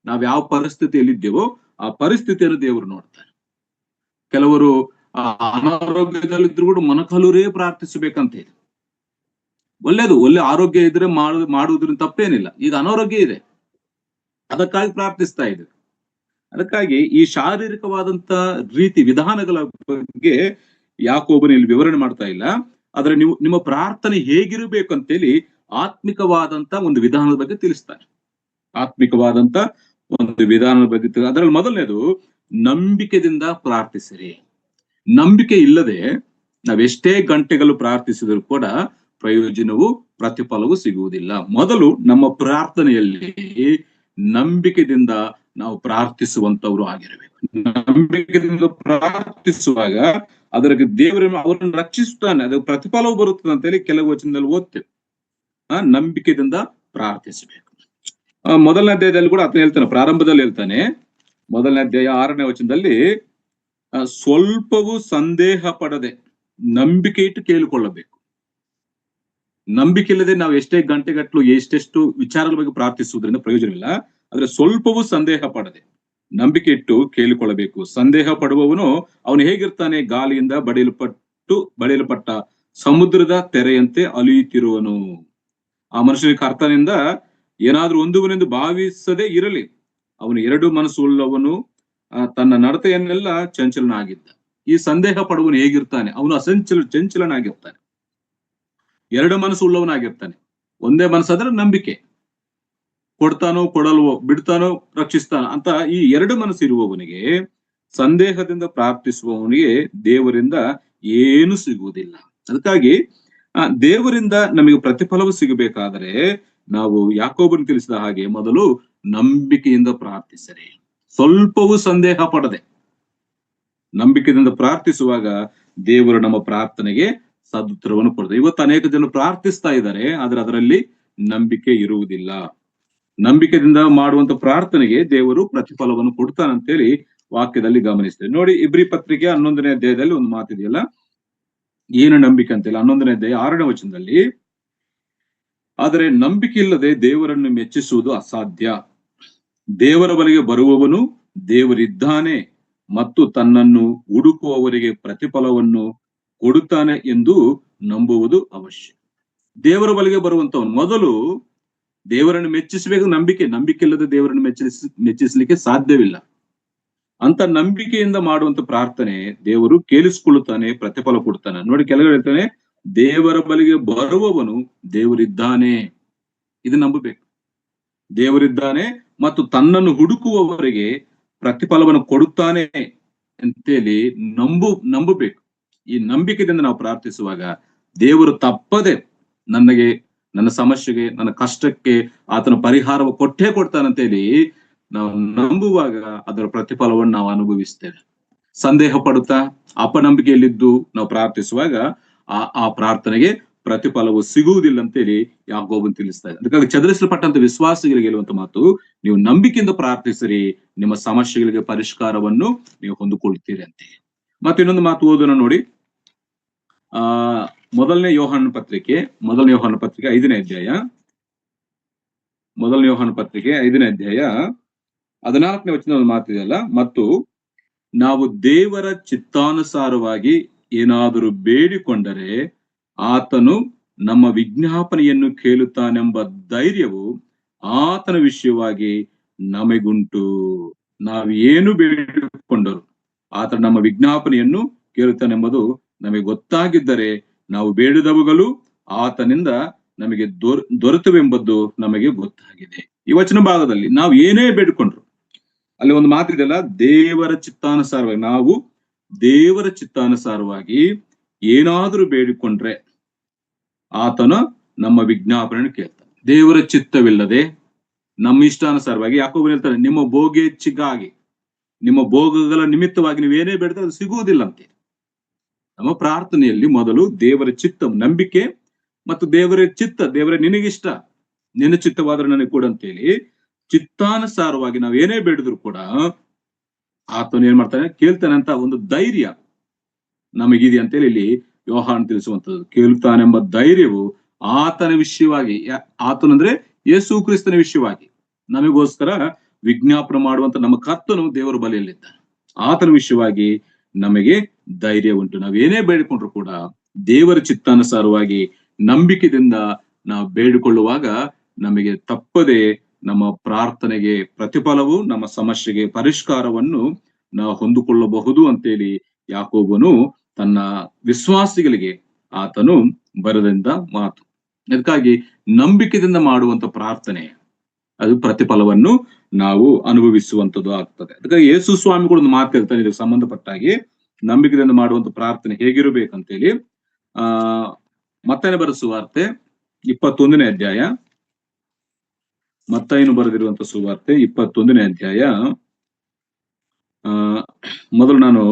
ನಾವ್ ಯಾವ ಪರಿಸ್ಥಿತಿಯಲ್ಲಿದ್ದೇವೋ ಆ ಪರಿಸ್ಥಿತಿಯನ್ನು ದೇವರು ನೋಡ್ತಾರೆ. ಕೆಲವರು ಅನಾರೋಗ್ಯದಲ್ಲಿದ್ರು ಕೂಡ ಮೊಣಕಾಲೂರೇ ಪ್ರಾರ್ಥಿಸಬೇಕಂತ ಹೇಳಿ, ಒಳ್ಳೆ ಆರೋಗ್ಯ ಇದ್ರೆ ಮಾಡುವುದ್ರಿಂದ ತಪ್ಪೇನಿಲ್ಲ. ಈಗ ಅನಾರೋಗ್ಯ ಇದೆ, ಅದಕ್ಕಾಗಿ ಪ್ರಾರ್ಥಿಸ್ತಾ ಇದ್ದೇವೆ. ಅದಕ್ಕಾಗಿ ಈ ಶಾರೀರಿಕವಾದಂತ ರೀತಿ ವಿಧಾನಗಳ ಬಗ್ಗೆ ಯಾಕೋಬನು ಇಲ್ಲಿ ವಿವರಣೆ ಮಾಡ್ತಾ ಇಲ್ಲ. ಆದ್ರೆ ನಿಮ್ಮ ಪ್ರಾರ್ಥನೆ ಹೇಗಿರಬೇಕು ಅಂತೇಳಿ ಆತ್ಮಿಕವಾದಂತ ಒಂದು ವಿಧಾನದ ಬಗ್ಗೆ ತಿಳಿಸ್ತಾರೆ. ಆತ್ಮಿಕವಾದಂತ ಒಂದು ವಿಧಾನದ ಬಗ್ಗೆ ಅದರಲ್ಲಿ ಮೊದಲನೇದು, ನಂಬಿಕೆದಿಂದ ಪ್ರಾರ್ಥಿಸಿರಿ. ನಂಬಿಕೆ ಇಲ್ಲದೆ ನಾವೆಷ್ಟೇ ಗಂಟೆಗಳು ಪ್ರಾರ್ಥಿಸಿದ್ರು ಕೂಡ ಪ್ರಯೋಜನವು ಪ್ರತಿಫಲವು ಸಿಗುವುದಿಲ್ಲ. ಮೊದಲು ನಮ್ಮ ಪ್ರಾರ್ಥನೆಯಲ್ಲಿ ನಂಬಿಕೆದಿಂದ ನಾವು ಪ್ರಾರ್ಥಿಸುವಂತವ್ರು ಆಗಿರಬೇಕು. ನಂಬಿಕೆಯಿಂದ ಪ್ರಾರ್ಥಿಸುವಾಗ ಅದಕ್ಕೆ ಅವರನ್ನು ರಕ್ಷಿಸುತ್ತಾನೆ, ಅದು ಪ್ರತಿಫಲವು ಬರುತ್ತದೆ ಅಂತೇಳಿ ಕೆಲವು ವಚನದಲ್ಲಿ ಓದ್ತೇವೆ. ನಂಬಿಕೆಯಿಂದ ಪ್ರಾರ್ಥಿಸಬೇಕು. ಮೊದಲನೇ ಅಧ್ಯಾಯದಲ್ಲಿ ಕೂಡ ಆತನ ಹೇಳ್ತಾನೆ, ಪ್ರಾರಂಭದಲ್ಲಿ ಹೇಳ್ತಾನೆ, ಮೊದಲನೇ ಅಧ್ಯಾಯ 6ನೇ ವಚನದಲ್ಲಿ, ಸ್ವಲ್ಪವೂ ಸಂದೇಹ ಪಡದೆ ನಂಬಿಕೆ ಇಟ್ಟು ಕೇಳಿಕೊಳ್ಳಬೇಕು. ನಂಬಿಕೆ ಇಲ್ಲದೆ ನಾವು ಎಷ್ಟೇ ಗಂಟೆಗಟ್ಟಲು ಎಷ್ಟೆಷ್ಟು ವಿಚಾರಗಳ ಬಗ್ಗೆ ಪ್ರಾರ್ಥಿಸುವುದರಿಂದ ಪ್ರಯೋಜನವಿಲ್ಲ. ಆದ್ರೆ ಸ್ವಲ್ಪವೂ ಸಂದೇಹ ಪಡದೆ, ನಂಬಿಕೆ ಇಟ್ಟು ಕೇಳಿಕೊಳ್ಳಬೇಕು. ಸಂದೇಹ ಪಡುವವನು ಅವನು ಹೇಗಿರ್ತಾನೆ? ಗಾಳಿಯಿಂದ ಬಡಿಯಲ್ಪಟ್ಟ ಸಮುದ್ರದ ತೆರೆಯಂತೆ ಅಲಿಯುತ್ತಿರುವನು. ಆ ಮನುಷ್ಯನಿಗೆ ಕರ್ತನಿಂದ ಏನಾದ್ರೂ ಹೊಂದುವನೆಂದು ಭಾವಿಸದೇ ಇರಲಿ. ಅವನು ಎರಡು ಮನಸ್ಸು ಉಳ್ಳವನು, ತನ್ನ ನಡತೆಯನ್ನೆಲ್ಲ ಚಂಚಲನಾಗಿದ್ದ. ಈ ಸಂದೇಹ ಪಡುವನು ಹೇಗಿರ್ತಾನೆ? ಅವನು ಚಂಚಲನಾಗಿರ್ತಾನೆ, ಎರಡು ಮನಸ್ಸು ಉಳ್ಳವನಾಗಿರ್ತಾನೆ. ಒಂದೇ ಮನಸ್ಸಾದ್ರೆ ನಂಬಿಕೆ, ಕೊಡ್ತಾನೋ ಕೊಡಲ್ವೋ, ಬಿಡ್ತಾನೋ ರಕ್ಷಿಸ್ತಾನೋ ಅಂತ ಈ ಎರಡು ಮನಸ್ಸು ಇರುವವನಿಗೆ, ಸಂದೇಹದಿಂದ ಪ್ರಾರ್ಥಿಸುವವನಿಗೆ ದೇವರಿಂದ ಏನು ಸಿಗುವುದಿಲ್ಲ. ಅದಕ್ಕಾಗಿ ದೇವರಿಂದ ನಮಗೆ ಪ್ರತಿಫಲವು ಸಿಗಬೇಕಾದರೆ ನಾವು ಯಾಕೋಬನು ತಿಳಿಸಿದ ಹಾಗೆ ಮೊದಲು ನಂಬಿಕೆಯಿಂದ ಪ್ರಾರ್ಥಿಸರಿ. ಸ್ವಲ್ಪವೂ ಸಂದೇಹ ಪಡದೆ ನಂಬಿಕೆಯಿಂದ ಪ್ರಾರ್ಥಿಸುವಾಗ ದೇವರು ನಮ್ಮ ಪ್ರಾರ್ಥನೆಗೆ ಸದುತ್ತರವನ್ನು ಕೊಡ್ತಾರೆ. ಇವತ್ತು ಅನೇಕ ಜನರು ಪ್ರಾರ್ಥಿಸ್ತಾ ಇದ್ದಾರೆ, ಆದ್ರೆ ಅದರಲ್ಲಿ ನಂಬಿಕೆ ಇರುವುದಿಲ್ಲ. ನಂಬಿಕೆಯಿಂದ ಮಾಡುವಂತ ಪ್ರಾರ್ಥನೆಗೆ ದೇವರು ಪ್ರತಿಫಲವನ್ನು ಕೊಡ್ತಾನಂತೇಳಿ ವಾಕ್ಯದಲ್ಲಿ ಗಮನಿಸ್ತೇವೆ. ನೋಡಿ, ಇಬ್ರಿ ಪತ್ರಿಕೆ 11ನೇ ಅಧ್ಯಾಯದಲ್ಲಿ ಒಂದು ಮಾತಿದೆಯಲ್ಲ, ಏನು ನಂಬಿಕೆ ಅಂತೇಳಿ. 11ನೇ ಅಧ್ಯಾಯ 6ನೇ ವಚನದಲ್ಲಿ, ಆದರೆ ನಂಬಿಕೆ ಇಲ್ಲದೆ ದೇವರನ್ನು ಮೆಚ್ಚಿಸುವುದು ಅಸಾಧ್ಯ. ದೇವರ ಬಳಿಗೆ ಬರುವವನು ದೇವರಿದ್ದಾನೆ ಮತ್ತು ತನ್ನನ್ನು ಹುಡುಕುವವರಿಗೆ ಪ್ರತಿಫಲವನ್ನು ಕೊಡುತ್ತಾನೆ ಎಂದು ನಂಬುವುದು ಅವಶ್ಯ. ದೇವರ ಬಳಿಗೆ ಬರುವಂತವನು ಮೊದಲು ದೇವರನ್ನು ಮೆಚ್ಚಿಸಬೇಕು. ನಂಬಿಕೆ ಇಲ್ಲದೆ ದೇವರನ್ನು ಮೆಚ್ಚಿಸಲಿಕ್ಕೆ ಸಾಧ್ಯವಿಲ್ಲ. ಅಂತ ನಂಬಿಕೆಯಿಂದ ಮಾಡುವಂತ ಪ್ರಾರ್ಥನೆ ದೇವರು ಕೇಳಿಸಿಕೊಳ್ಳುತ್ತಾನೆ, ಪ್ರತಿಫಲ ಕೊಡ್ತಾನೆ. ನೋಡಿ, ಕೆಳಗಡೆ ಹೇಳ್ತಾನೆ, ದೇವರ ಬಳಿಗೆ ಬರುವವನು ದೇವರಿದ್ದಾನೆ. ಇದು ನಂಬಬೇಕು. ದೇವರಿದ್ದಾನೆ ಮತ್ತು ತನ್ನನ್ನು ಹುಡುಕುವವರಿಗೆ ಪ್ರತಿಫಲವನ್ನು ಕೊಡುತ್ತಾನೆ ಅಂತೇಳಿ ನಂಬಬೇಕು. ಈ ನಂಬಿಕೆಯಿಂದ ನಾವು ಪ್ರಾರ್ಥಿಸುವಾಗ ದೇವರು ತಪ್ಪದೆ ನನ್ನ ಸಮಸ್ಯೆಗೆ, ನನ್ನ ಕಷ್ಟಕ್ಕೆ ಆತನ ಪರಿಹಾರ ಕೊಟ್ಟೇ ಕೊಡ್ತಾನಂತೇಳಿ ನಾವು ನಂಬುವಾಗ ಅದರ ಪ್ರತಿಫಲವನ್ನು ನಾವು ಅನುಭವಿಸ್ತೇವೆ. ಸಂದೇಹ ಪಡುತ್ತಾ ಅಪನಂಬಿಕೆಯಲ್ಲಿದ್ದು ನಾವು ಪ್ರಾರ್ಥಿಸುವಾಗ ಆ ಪ್ರಾರ್ಥನೆಗೆ ಪ್ರತಿಫಲವು ಸಿಗುವುದಿಲ್ಲ ಅಂತೇಳಿ ಯಾಕೋಬನು ತಿಳಿಸ್ತಾ ಇದೆ. ಅದಕ್ಕಾಗಿ ಚದರಿಸಲ್ಪಟ್ಟಂತ ವಿಶ್ವಾಸಿಗಳಿಗೆ ಹೇಳುವಂತ ಮಾತು, ನೀವು ನಂಬಿಕೆಯಿಂದ ಪ್ರಾರ್ಥಿಸಿರಿ, ನಿಮ್ಮ ಸಮಸ್ಯೆಗಳಿಗೆ ಪರಿಷ್ಕಾರವನ್ನು ನೀವು ಹೊಂದಿಕೊಳ್ತೀರಿ ಅಂತ. ಮತ್ತೆ ಇನ್ನೊಂದು ಮಾತು ಓದೋಣ ನೋಡಿ. ಮೊದಲನೇ ಯೋಹಾನ ಪತ್ರಿಕೆ 5ನೇ ಅಧ್ಯಾಯ, 14ನೇ ವಚನ ಒಂದು ಮಾತಿದೆಯಲ್ಲ, ಮತ್ತು ನಾವು ದೇವರ ಚಿತ್ತಾನುಸಾರವಾಗಿ ಏನಾದರೂ ಬೇಡಿಕೊಂಡರೆ ಆತನು ನಮ್ಮ ವಿಜ್ಞಾಪನೆಯನ್ನು ಕೇಳುತ್ತಾನೆಂಬ ಧೈರ್ಯವು ಆತನ ವಿಷಯವಾಗಿ ನಮಗುಂಟು. ನಾವು ಏನು ಬೇಡಿಕೊಂಡರು ಆತನು ನಮ್ಮ ವಿಜ್ಞಾಪನೆಯನ್ನು ಕೇಳುತ್ತಾನೆಂಬುದು ನಮಗೆ ಗೊತ್ತಾಗಿದ್ದರೆ ನಾವು ಬೇಡಿದವುಗಳು ಆತನಿಂದ ನಮಗೆ ದೊರೆತವೆಂಬುದು ನಮಗೆ ಗೊತ್ತಾಗಿದೆ. ಈ ವಚನ ಭಾಗದಲ್ಲಿ ನಾವು ಏನೇ ಬೇಡಿಕೊಂಡ್ರು, ಅಲ್ಲಿ ಒಂದು ಮಾತಿದೆಯಲ್ಲ, ದೇವರ ಚಿತ್ತಾನುಸಾರವಾಗಿ, ನಾವು ದೇವರ ಚಿತ್ತಾನುಸಾರವಾಗಿ ಏನಾದ್ರೂ ಬೇಡಿಕೊಂಡ್ರೆ ಆತನ ನಮ್ಮ ವಿಜ್ಞಾಪನೆಯನ್ನು ಕೇಳ್ತಾನೆ. ದೇವರ ಚಿತ್ತವಿಲ್ಲದೆ ನಮ್ಮ ಇಷ್ಟಾನುಸಾರವಾಗಿ ಯಾಕೋಬನು ಹೇಳ್ತಾನೆ, ನಿಮ್ಮ ಭೋಗೇಚ್ಛೆಗಾಗಿ, ನಿಮ್ಮ ಭೋಗಗಳ ನಿಮಿತ್ತವಾಗಿ ನೀವೇನೇ ಬೇಡಿದ್ರೆ ಅದು ಸಿಗುವುದಿಲ್ಲ ಅಂತೆ. ನಮ್ಮ ಪ್ರಾರ್ಥನೆಯಲ್ಲಿ ಮೊದಲು ದೇವರ ಚಿತ್ತ, ನಂಬಿಕೆ ಮತ್ತು ದೇವರ ಚಿತ್ತ, ದೇವರ ನಿನಗಿಷ್ಟ, ನಿನ್ನ ಚಿತ್ತವಾದ್ರೆ ನನಗೆ ಕೂಡ ಅಂತೇಳಿ ಚಿತ್ತಾನುಸಾರವಾಗಿ ನಾವ್ ಏನೇ ಬೇಡಿದ್ರು ಕೂಡ ಆತನು ಏನ್ ಮಾಡ್ತಾನೆ, ಕೇಳ್ತಾನೆ ಅಂತ ಒಂದು ಧೈರ್ಯ ನಮಗಿದೆ ಅಂತೇಳಿ ಇಲ್ಲಿ ಯೋಹಾನ್ ತಿಳಿಸುವಂಥದ್ದು. ಕೇಳ್ತಾನೆಂಬ ಧೈರ್ಯವು ಆತನ ವಿಷಯವಾಗಿ, ಆತನಂದ್ರೆ ಯೇಸು ಕ್ರಿಸ್ತನ ವಿಷಯವಾಗಿ ನಮಗೋಸ್ಕರ ವಿಜ್ಞಾಪನೆ ಮಾಡುವಂತ ನಮ್ಮ ಕರ್ತನು ದೇವರ ಬಳಿಯಲ್ಲಿದ್ದಾನೆ. ಆತನ ವಿಷಯವಾಗಿ ನಮಗೆ ಧೈರ್ಯ ಉಂಟು. ನಾವೇನೇ ಬೇಡಿಕೊಂಡ್ರು ಕೂಡ ದೇವರ ಚಿತ್ತಾನುಸಾರವಾಗಿ ನಂಬಿಕೆಯಿಂದ ನಾವು ಬೇಡಿಕೊಳ್ಳುವಾಗ ನಮಗೆ ತಪ್ಪದೆ ನಮ್ಮ ಪ್ರಾರ್ಥನೆಗೆ ಪ್ರತಿಫಲವು, ನಮ್ಮ ಸಮಸ್ಯೆಗೆ ಪರಿಷ್ಕಾರವನ್ನು ನಾವು ಹೊಂದಿಕೊಳ್ಳಬಹುದು ಅಂತೇಳಿ ಯಾಕೋಬನು ತನ್ನ ವಿಶ್ವಾಸಿಗಳಿಗೆ ಆತನು ಬರೆದಂತ ಮಾತು. ಅದಕ್ಕಾಗಿ ನಂಬಿಕೆಯಿಂದ ಮಾಡುವಂತ ಪ್ರಾರ್ಥನೆ ಅದು ಪ್ರತಿಫಲವನ್ನು ನಾವು ಅನುಭವಿಸುವಂತದ್ದು ಆಗ್ತದೆ. ಅದಕ್ಕಾಗಿ ಯೇಸು ಸ್ವಾಮಿಗಳು ಒಂದು ಮಾತು ಹೇಳ್ತಾನೆ ಇದಕ್ಕೆ ಸಂಬಂಧಪಟ್ಟಾಗಿ, ನಂಬಿಕೆಯಿಂದ ಮಾಡುವಂತ ಪ್ರಾರ್ಥನೆ ಹೇಗಿರಬೇಕಂತೇಳಿ. ಮತ್ತಾಯನ ಬರೆದ ಸುವಾರ್ತೆ 21ನೇ ಅಧ್ಯಾಯ, ಮತ್ತಾಯನು ಬರೆದಿರುವಂತ ಸುವಾರ್ತೆ 21ನೇ ಅಧ್ಯಾಯ, ಮೊದಲು ನಾನು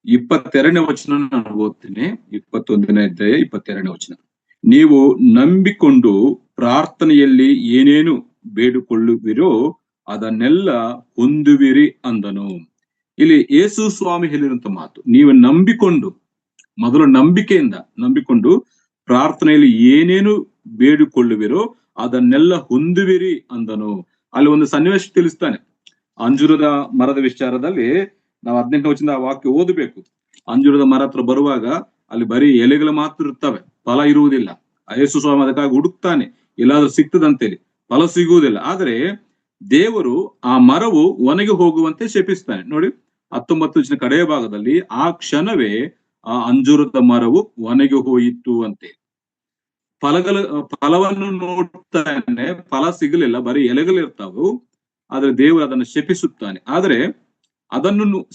22ನೇ ವಚನ ನಾನು ಓದ್ತೀನಿ. 21ನೇ ಅಧ್ಯಾಯ 22ನೇ ವಚನ. ನೀವು ನಂಬಿಕೊಂಡು ಪ್ರಾರ್ಥನೆಯಲ್ಲಿ ಏನೇನು ಬೇಡಿಕೊಳ್ಳುವಿರೋ ಅದನ್ನೆಲ್ಲ ಹೊಂದುವಿರಿ ಅಂದನು. ಇಲ್ಲಿ ಯೇಸು ಸ್ವಾಮಿ ಹೇಳಿರುವಂತ ಮಾತು, ನೀವು ಮೊದಲು ನಂಬಿಕೊಂಡು ಪ್ರಾರ್ಥನೆಯಲ್ಲಿ ಏನೇನು ಬೇಡಿಕೊಳ್ಳುವಿರೋ ಅದನ್ನೆಲ್ಲ ಹೊಂದುವಿರಿ ಅಂದನು. ಅಲ್ಲಿ ಒಂದು ಸನ್ನಿವೇಶ ತಿಳಿಸ್ತಾನೆ. ಅಂಜೂರದ ಮರದ ವಿಚಾರದಲ್ಲಿ ನಾವು 18ನೇ ವಚನದ ಆ ವಾಕ್ಯ ಓದಬೇಕು. ಅಂಜೂರದ ಮರ ಹತ್ರ ಬರುವಾಗ ಅಲ್ಲಿ ಬರೀ ಎಲೆಗಳು ಮಾತ್ರ ಇರ್ತವೆ, ಫಲ ಇರುವುದಿಲ್ಲ. ಯೇಸು ಸ್ವಾಮಿ ಅದಕ್ಕಾಗಿ ಹುಡುಕ್ತಾನೆ, ಎಲ್ಲಾದ್ರೂ ಸಿಗ್ತದಂತೇಳಿ, ಫಲ ಸಿಗುವುದಿಲ್ಲ. ಆದ್ರೆ ದೇವರು ಆ ಮರವು ಒಣಗಿ ಹೋಗುವಂತೆ ಶಪಿಸ್ತಾನೆ. ನೋಡಿ 19 ವಚನ ಕಡೆಯ ಭಾಗದಲ್ಲಿ, ಆ ಕ್ಷಣವೇ ಆ ಅಂಜೂರದ ಮರವು ಒಣಗಿ ಹೋಯಿತು ಅಂತೆ. ಫಲವನ್ನು ನೋಡ್ತಾನೆ, ಫಲ ಸಿಗಲಿಲ್ಲ, ಬರೀ ಎಲೆಗಳಿರ್ತಾವು. ಆದ್ರೆ ದೇವರು ಅದನ್ನು ಶಪಿಸುತ್ತಾನೆ. ಆದ್ರೆ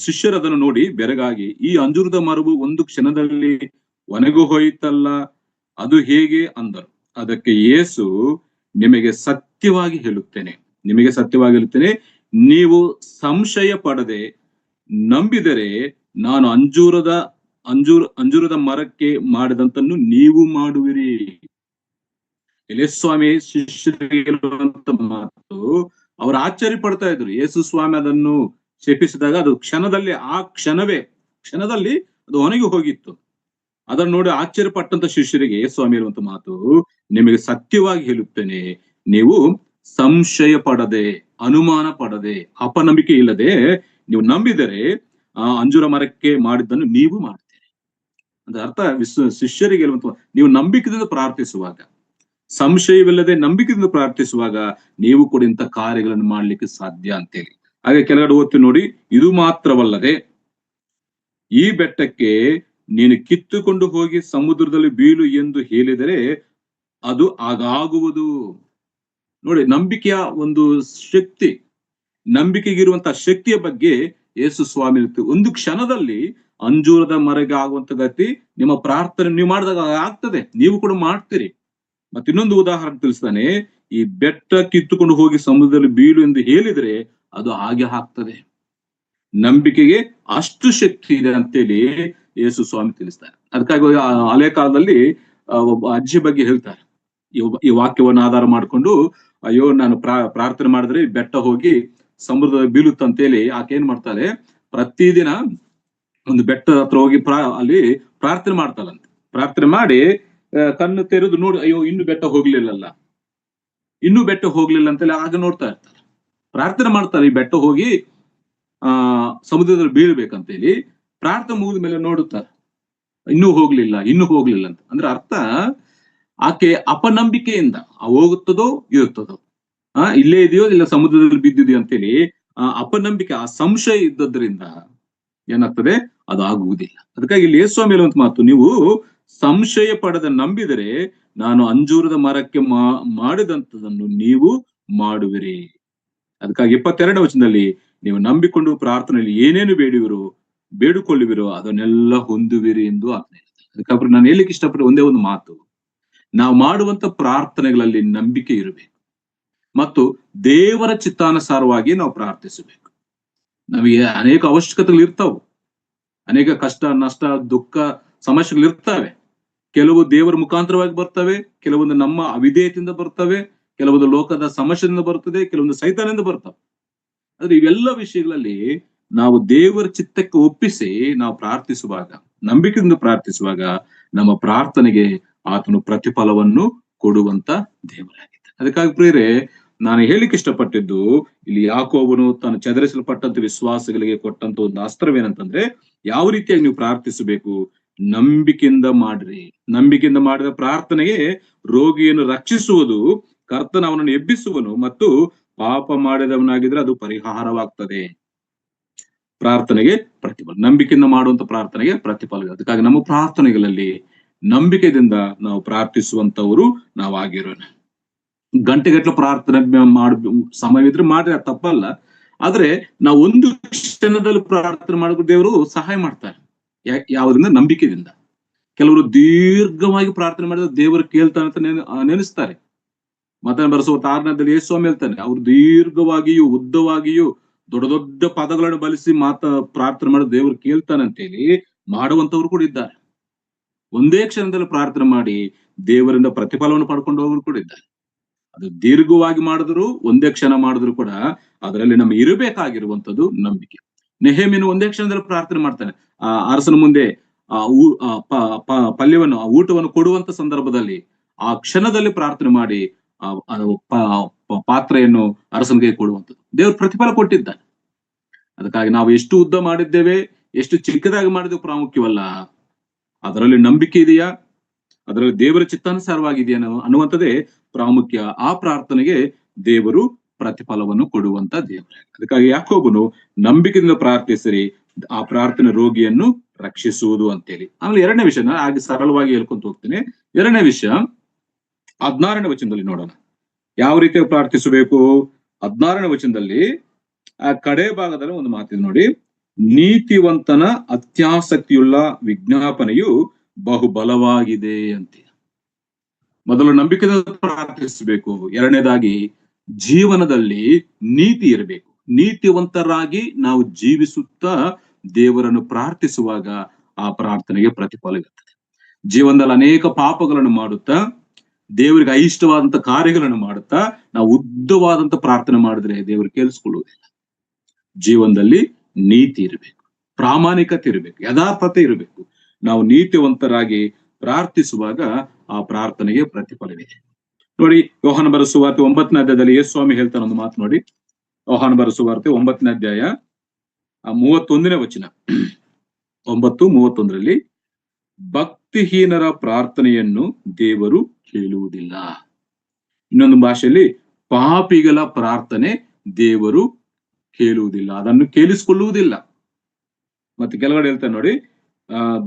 ಶಿಷ್ಯರು ಅದನ್ನು ನೋಡಿ ಬೆರಗಾಗಿ, ಈ ಅಂಜೂರದ ಮರವು ಒಂದು ಕ್ಷಣದಲ್ಲಿ ಒಣಗಿ ಹೋಯಿತಲ್ಲ, ಅದು ಹೇಗೆ ಅಂದರು. ಅದಕ್ಕೆ ಯೇಸು, ನಿಮಗೆ ಸತ್ಯವಾಗಿ ಹೇಳುತ್ತೇನೆ, ನೀವು ಸಂಶಯ ಪಡದೆ ನಂಬಿದರೆ ನಾನು ಅಂಜೂರದ ಮರಕ್ಕೆ ಮಾಡಿದಂತನ್ನು ನೀವು ಮಾಡುವಿರಿ. ಎಲೆಸ್ವಾಮಿ ಶಿಷ್ಯರಿಗೆ ಹೇಳುವಂತ ಮಾತು, ಅವರು ಆಶ್ಚರ್ಯ ಪಡ್ತಾ ಇದ್ರು. ಯೇಸು ಸ್ವಾಮಿ ಅದನ್ನು ಶಪಿಸಿದಾಗ ಅದು ಕ್ಷಣದಲ್ಲಿ ಅದು ಒಣಗಿ ಹೋಗಿತ್ತು. ಅದನ್ನು ನೋಡಿ ಆಶ್ಚರ್ಯ ಪಟ್ಟಂತ ಶಿಷ್ಯರಿಗೆ ಸ್ವಾಮಿ ಇರುವಂತ ಮಾತು, ನಿಮಗೆ ಸತ್ಯವಾಗಿ ಹೇಳುತ್ತೇನೆ, ನೀವು ಸಂಶಯ ಪಡದೆ, ಅನುಮಾನ ಪಡದೆ, ಅಪನಂಬಿಕೆ ಇಲ್ಲದೆ ನೀವು ನಂಬಿದರೆ ಆ ಅಂಜೂರ ಮರಕ್ಕೆ ಮಾಡಿದ್ದನ್ನು ನೀವು ಮಾಡ್ತೀರಿ. ಅಂತ ಅರ್ಥ ಶಿಷ್ಯರಿಗೆ ಹೇಳುವಂತ, ನೀವು ನಂಬಿಕೆಯಿಂದ ಪ್ರಾರ್ಥಿಸುವಾಗ, ಸಂಶಯವಿಲ್ಲದೆ ನಂಬಿಕೆಯಿಂದ ಪ್ರಾರ್ಥಿಸುವಾಗ ನೀವು ಕೂಡ ಇಂಥ ಕಾರ್ಯಗಳನ್ನು ಮಾಡ್ಲಿಕ್ಕೆ ಸಾಧ್ಯ ಅಂತೇಳಿ. ಹಾಗೆ ಕೆಳಗಡೆ ಓದ್ತೀವಿ ನೋಡಿ, ಇದು ಮಾತ್ರವಲ್ಲದೆ ಈ ಬೆಟ್ಟಕ್ಕೆ ನೀನು ಕಿತ್ತುಕೊಂಡು ಹೋಗಿ ಸಮುದ್ರದಲ್ಲಿ ಬೀಳು ಎಂದು ಹೇಳಿದರೆ ಅದು ಆಗಾಗುವುದು. ನೋಡಿ, ನಂಬಿಕೆಯ ಒಂದು ಶಕ್ತಿ, ನಂಬಿಕೆಗಿರುವಂತಹ ಶಕ್ತಿಯ ಬಗ್ಗೆ ಯೇಸು ಸ್ವಾಮಿ ಇರುತ್ತೆ. ಒಂದು ಕ್ಷಣದಲ್ಲಿ ಅಂಜೂರದ ಮರಗೆ ಆಗುವಂತ ಗತಿ ನಿಮ್ಮ ಪ್ರಾರ್ಥನೆ ನೀವು ಮಾಡಿದಾಗ ಆಗ್ತದೆ, ನೀವು ಕೂಡ ಮಾಡ್ತೀರಿ. ಮತ್ತೆ ಇನ್ನೊಂದು ಉದಾಹರಣೆ ತಿಳಿಸ್ತಾನೆ, ಈ ಬೆಟ್ಟ ಕಿತ್ತುಕೊಂಡು ಹೋಗಿ ಸಮುದ್ರದಲ್ಲಿ ಬೀಳು ಎಂದು ಹೇಳಿದ್ರೆ ಅದು ಹಾಗೆ ಆಗ್ತದೆ. ನಂಬಿಕೆಗೆ ಅಷ್ಟು ಶಕ್ತಿ ಇದೆ ಅಂತೇಳಿ ಯೇಸು ಸ್ವಾಮಿ ತಿಳಿಸ್ತಾರೆ. ಅದಕ್ಕಾಗಿ ಹಳೆ ಕಾಲದಲ್ಲಿ ಒಬ್ಬ ಅಜ್ಜಿ ಬಗ್ಗೆ ಹೇಳ್ತಾರೆ, ಈ ವಾಕ್ಯವನ್ನು ಆಧಾರ ಮಾಡಿಕೊಂಡು, ಅಯ್ಯೋ ನಾನು ಪ್ರಾರ್ಥನೆ ಮಾಡಿದ್ರೆ ಬೆಟ್ಟ ಹೋಗಿ ಸಮುದ್ರದಲ್ಲಿ ಬೀಳುತ್ತಂತೇಳಿ ಆಕೆ ಏನ್ ಮಾಡ್ತಾಳೆ, ಪ್ರತಿದಿನ ಒಂದು ಬೆಟ್ಟದ ಹತ್ರ ಹೋಗಿ ಅಲ್ಲಿ ಪ್ರಾರ್ಥನೆ ಮಾಡ್ತಾಳಂತೆ. ಪ್ರಾರ್ಥನೆ ಮಾಡಿ ಕಣ್ಣು ತೆರೆದು ನೋಡಿ, ಅಯ್ಯೋ ಇನ್ನೂ ಬೆಟ್ಟ ಹೋಗ್ಲಿಲ್ಲ ಅಂತೇಳಿ ಆಗ ನೋಡ್ತಾ ಇರ್ತಾರೆ. ಪ್ರಾರ್ಥನೆ ಮಾಡ್ತಾರೆ, ಈ ಬೆಟ್ಟ ಹೋಗಿ ಸಮುದ್ರದಲ್ಲಿ ಬೀಳ್ಬೇಕಂತೇಳಿ ಪ್ರಾರ್ಥನೆ ಮುಗಿದ ಮೇಲೆ ನೋಡುತ್ತಾರೆ, ಇನ್ನೂ ಹೋಗ್ಲಿಲ್ಲ ಅಂತ. ಅಂದ್ರೆ ಅರ್ಥ, ಆಕೆ ಅಪನಂಬಿಕೆಯಿಂದ ಹೋಗುತ್ತದೋ ಇರುತ್ತದೋ, ಇಲ್ಲೇ ಇದೆಯೋ ಇಲ್ಲ ಸಮುದ್ರದಲ್ಲಿ ಬಿದ್ದಿದೆಯೋ ಅಂತೇಳಿ ಅಪನಂಬಿಕೆ, ಆ ಸಂಶಯ ಇದ್ದದ್ರಿಂದ ಏನಾಗ್ತದೆ, ಅದು ಆಗುವುದಿಲ್ಲ. ಅದಕ್ಕಾಗಿ ಇಲ್ಲಿ ಯೇಸುಸ್ವಾಮಿ ಹೇಳುವಂತ ಮಾತು, ನೀವು ಸಂಶಯ ಪಡೆದ ನಂಬಿದರೆ ನಾನು ಅಂಜೂರದ ಮರಕ್ಕೆ ಮಾಡಿದಂತದನ್ನು ನೀವು ಮಾಡುವಿರಿ. ಅದಕ್ಕಾಗಿ 22ನೇ ವಚನದಲ್ಲಿ, ನೀವು ನಂಬಿಕೊಂಡು ಪ್ರಾರ್ಥನೆಯಲ್ಲಿ ಏನೇನು ಬೇಡಿಕೊಳ್ಳುವಿರೋ ಅದನ್ನೆಲ್ಲ ಹೊಂದುವಿರಿ ಎಂದು ಆಜ್ಞೆ. ಅದಕ್ಕಾಗಿ ನಾನು ಹೇಳಿಕ್ಕೆ ಇಷ್ಟಪಟ್ಟೆ ಒಂದೇ ಒಂದು ಮಾತು, ನಾವು ಮಾಡುವಂತ ಪ್ರಾರ್ಥನೆಗಳಲ್ಲಿ ನಂಬಿಕೆ ಇರಬೇಕು ಮತ್ತು ದೇವರ ಚಿತ್ತಾನುಸಾರವಾಗಿ ನಾವು ಪ್ರಾರ್ಥಿಸಬೇಕು. ನಮಗೆ ಅನೇಕ ಅವಶ್ಯಕತೆಗಳು ಇರ್ತಾವೆ, ಅನೇಕ ಕಷ್ಟ ನಷ್ಟ ದುಃಖ ಸಮಸ್ಯೆಗಳು ಇರ್ತವೆ. ಕೆಲವು ದೇವರ ಮುಖಾಂತರವಾಗಿ ಬರ್ತವೆ, ಕೆಲವೊಂದು ನಮ್ಮ ಅವಿಧೇಯತೆಯಿಂದ ಬರ್ತವೆ, ಕೆಲವೊಂದು ಲೋಕದ ಸಮಸ್ಯೆಯಿಂದ ಬರ್ತದೆ, ಕೆಲವೊಂದು ಸೈತಾನದಿಂದ ಬರ್ತವೆ. ಆದ್ರೆ ಇವೆಲ್ಲ ವಿಷಯಗಳಲ್ಲಿ ನಾವು ದೇವರ ಚಿತ್ತಕ್ಕೆ ಒಪ್ಪಿಸಿ ನಾವು ಪ್ರಾರ್ಥಿಸುವಾಗ, ನಂಬಿಕೆಯಿಂದ ಪ್ರಾರ್ಥಿಸುವಾಗ ನಮ್ಮ ಪ್ರಾರ್ಥನೆಗೆ ಆತನು ಪ್ರತಿಫಲವನ್ನು ಕೊಡುವಂತ ದೇವರಾಗಿದೆ. ಅದಕ್ಕಾಗಿ ಪ್ರಿಯರೇ, ನಾನು ಹೇಳಿಕ್ಕೆ ಇಷ್ಟಪಟ್ಟಿದ್ದು, ಇಲ್ಲಿ ಯಾಕೋಬನು ತಾನು ಚದರಿಸಲ್ಪಟ್ಟಂತ ವಿಶ್ವಾಸಗಳಿಗೆ ಕೊಟ್ಟಂತ ಒಂದು ಅಸ್ತ್ರವೇನಂತಂದ್ರೆ, ಯಾವ ರೀತಿಯಾಗಿ ನೀವು ಪ್ರಾರ್ಥಿಸಬೇಕು, ನಂಬಿಕೆಯಿಂದ ಮಾಡ್ರಿ. ನಂಬಿಕೆಯಿಂದ ಮಾಡಿದ ಪ್ರಾರ್ಥನೆಗೆ ರೋಗಿಯನ್ನು ರಕ್ಷಿಸುವುದು, ಕರ್ತನ ಅವನನ್ನು ಎಬ್ಬಿಸುವನು ಮತ್ತು ಪಾಪ ಮಾಡಿದವನಾಗಿದ್ರೆ ಅದು ಪರಿಹಾರವಾಗ್ತದೆ. ಪ್ರಾರ್ಥನೆಗೆ ಪ್ರತಿಫಲ, ನಂಬಿಕೆಯಿಂದ ಮಾಡುವಂತ ಪ್ರಾರ್ಥನೆಗೆ ಪ್ರತಿಫಲ. ಅದಕ್ಕಾಗಿ ನಮ್ಮ ಪ್ರಾರ್ಥನೆಗಳಲ್ಲಿ ನಂಬಿಕೆಯಿಂದ ನಾವು ಪ್ರಾರ್ಥಿಸುವಂತವರು ನಾವಾಗಿರೋಣ. ಗಂಟೆಗಟ್ಟಲೆ ಪ್ರಾರ್ಥನೆ ಸಮಯವಿದ್ರೆ ಮಾಡ್ರಿ, ತಪ್ಪಲ್ಲ. ಆದ್ರೆ ನಾವು ಒಂದು ಕ್ಷಣದಲ್ಲಿ ಪ್ರಾರ್ಥನೆ ಮಾಡೋದು ದೇವರು ಸಹಾಯ ಮಾಡ್ತಾರೆ. ಯಾವುದರಿಂದ? ನಂಬಿಕೆಯಿಂದ. ಕೆಲವರು ದೀರ್ಘವಾಗಿ ಪ್ರಾರ್ಥನೆ ಮಾಡಿದ್ರೆ ದೇವರು ಕೇಳ್ತಾನೆ ಅಂತ ನೆನೆಸ್ತಾರೆ. ಮತ ಬರೆಸುವ 6ನೇದಲ್ಲಿ ಯೇಸುಸ್ವಾಮಿ ಹೇಳ್ತಾನೆ, ಅವ್ರು ದೀರ್ಘವಾಗಿಯೂ ಉದ್ದವಾಗಿಯೂ ದೊಡ್ಡ ದೊಡ್ಡ ಪದಗಳನ್ನು ಬಳಸಿ ಪ್ರಾರ್ಥನೆ ಮಾಡೋದು ದೇವರು ಕೇಳ್ತಾನೆ ಅಂತೇಳಿ ಮಾಡುವಂತವ್ರು ಕೂಡ ಇದ್ದಾರೆ. ಒಂದೇ ಕ್ಷಣದಲ್ಲಿ ಪ್ರಾರ್ಥನೆ ಮಾಡಿ ದೇವರಿಂದ ಪ್ರತಿಫಲವನ್ನು ಪಡ್ಕೊಂಡು ಹೋಗೋರು ಕೂಡ ಇದ್ದಾರೆ. ಅದು ದೀರ್ಘವಾಗಿ ಮಾಡಿದ್ರು, ಒಂದೇ ಕ್ಷಣ ಮಾಡಿದ್ರು ಕೂಡ ಅದರಲ್ಲಿ ನಮ್ಗೆ ಇರಬೇಕಾಗಿರುವಂತದ್ದು ನಂಬಿಕೆ. ನೆಹೆಮೀಯನು ಒಂದೇ ಕ್ಷಣದಲ್ಲಿ ಪ್ರಾರ್ಥನೆ ಮಾಡ್ತಾನೆ. ಅರಸನ ಮುಂದೆ ಪಲ್ಯವನ್ನು, ಊಟವನ್ನು ಕೊಡುವಂತ ಸಂದರ್ಭದಲ್ಲಿ ಆ ಕ್ಷಣದಲ್ಲಿ ಪ್ರಾರ್ಥನೆ ಮಾಡಿ ಪಾತ್ರೆಯನ್ನು ಅರಸನಿಗೆ ಕೊಡುವಂಥದ್ದು. ದೇವರು ಪ್ರತಿಫಲ ಕೊಟ್ಟಿದ್ದಾನೆ. ಅದಕ್ಕಾಗಿ ನಾವು ಎಷ್ಟು ಉದ್ದ ಮಾಡಿದ್ದೇವೆ, ಎಷ್ಟು ಚಿಕ್ಕದಾಗಿ ಮಾಡಿದ್ದು ಪ್ರಾಮುಖ್ಯವಲ್ಲ. ಅದರಲ್ಲಿ ನಂಬಿಕೆ ಇದೆಯಾ, ಅದರಲ್ಲಿ ದೇವರ ಚಿತ್ತಾನುಸಾರವಾಗಿದೆಯಾ ಅನ್ನುವಂಥದ್ದೇ ಪ್ರಾಮುಖ್ಯ. ಆ ಪ್ರಾರ್ಥನೆಗೆ ದೇವರು ಪ್ರತಿಫಲವನ್ನು ಕೊಡುವಂತ ದೇವರೇ. ಅದಕ್ಕಾಗಿ ಯಾಕೋಬನು ನಂಬಿಕೆಯಿಂದ ಪ್ರಾರ್ಥಿಸಿರಿ, ಆ ಪ್ರಾರ್ಥನೆ ರೋಗಿಯನ್ನು ರಕ್ಷಿಸುವುದು ಅಂತೇಳಿ. ಆಮೇಲೆ ಎರಡನೇ ವಿಷಯನ ಹಾಗೆ ಸರಳವಾಗಿ ಹೇಳ್ಕೊಂತ ಹೋಗ್ತೀನಿ. ಎರಡನೇ ವಿಷಯ 16ನೇ ವಚನದಲ್ಲಿ ನೋಡೋಣ. ಯಾವ ರೀತಿಯಾಗಿ ಪ್ರಾರ್ಥಿಸಬೇಕು? 16ನೇ ವಚನದಲ್ಲಿ ಆ ಕಡೆ ಭಾಗದಲ್ಲಿ ಒಂದು ಮಾತಿದೆ ನೋಡಿ. ನೀತಿವಂತನ ಅತ್ಯಾಸಕ್ತಿಯುಳ್ಳ ವಿಜ್ಞಾಪನೆಯು ಬಹುಬಲವಾಗಿದೆ ಅಂತ. ಮೊದಲು ನಂಬಿಕೆಯಿಂದ ಪ್ರಾರ್ಥಿಸಬೇಕು. ಎರಡನೇದಾಗಿ ಜೀವನದಲ್ಲಿ ನೀತಿ ಇರಬೇಕು. ನೀತಿವಂತರಾಗಿ ನಾವು ಜೀವಿಸುತ್ತಾ ದೇವರನ್ನು ಪ್ರಾರ್ಥಿಸುವಾಗ ಆ ಪ್ರಾರ್ಥನೆಗೆ ಪ್ರತಿಫಲ ಇರುತ್ತದೆ. ಜೀವನದಲ್ಲಿ ಅನೇಕ ಪಾಪಗಳನ್ನು ಮಾಡುತ್ತಾ, ದೇವರಿಗೆ అయిಷ್ಟವಾದಂತ ಕಾರ್ಯಗಳನ್ನು ಮಾಡುತ್ತಾ ನಾವು ಉದ್ದವಾದಂತ ಪ್ರಾರ್ಥನೆ ಮಾಡಿದ್ರೆ ದೇವರು ಕೇಳಿಸ್ಕೊಳ್ಳುವುದಿಲ್ಲ. ಜೀವನದಲ್ಲಿ ನೀತಿ ಇರಬೇಕು, ಪ್ರಾಮಾಣಿಕತೆ ಇರಬೇಕು, ಯಥಾರ್ಥತೆ ಇರಬೇಕು. ನಾವು ನೀತಿವಂತರಾಗಿ ಪ್ರಾರ್ಥಿಸುವಾಗ ಆ ಪ್ರಾರ್ಥನೆಗೆ ಪ್ರತಿಫಲವಿದೆ. ನೋಡಿ, ಯೋಹಾನ ಬರೆದ ಸುವಾರ್ತೆ 9ನೇ ಅಧ್ಯಾಯದಲ್ಲಿ ಯೇಸು ಸ್ವಾಮಿ ಹೇಳ್ತಾನೆ ಒಂದು ಮಾತು ನೋಡಿ. ಯೋಹಾನ ಬರೆದ ಸುವಾರ್ತೆ 9ನೇ ಅಧ್ಯಾಯ 31ನೇ ವಚನ, 9:31 ಭಕ್ತಿಹೀನರ ಪ್ರಾರ್ಥನೆಯನ್ನು ದೇವರು ಕೇಳುವುದಿಲ್ಲ. ಇನ್ನೊಂದು ಭಾಷೆಯಲ್ಲಿ ಪಾಪಿಗಳ ಪ್ರಾರ್ಥನೆ ದೇವರು ಕೇಳುವುದಿಲ್ಲ, ಅದನ್ನು ಕೇಳಿಸಿಕೊಳ್ಳುವುದಿಲ್ಲ. ಮತ್ತೆ ಕೆಳಗಡೆ ಹೇಳ್ತಾನೆ ನೋಡಿ,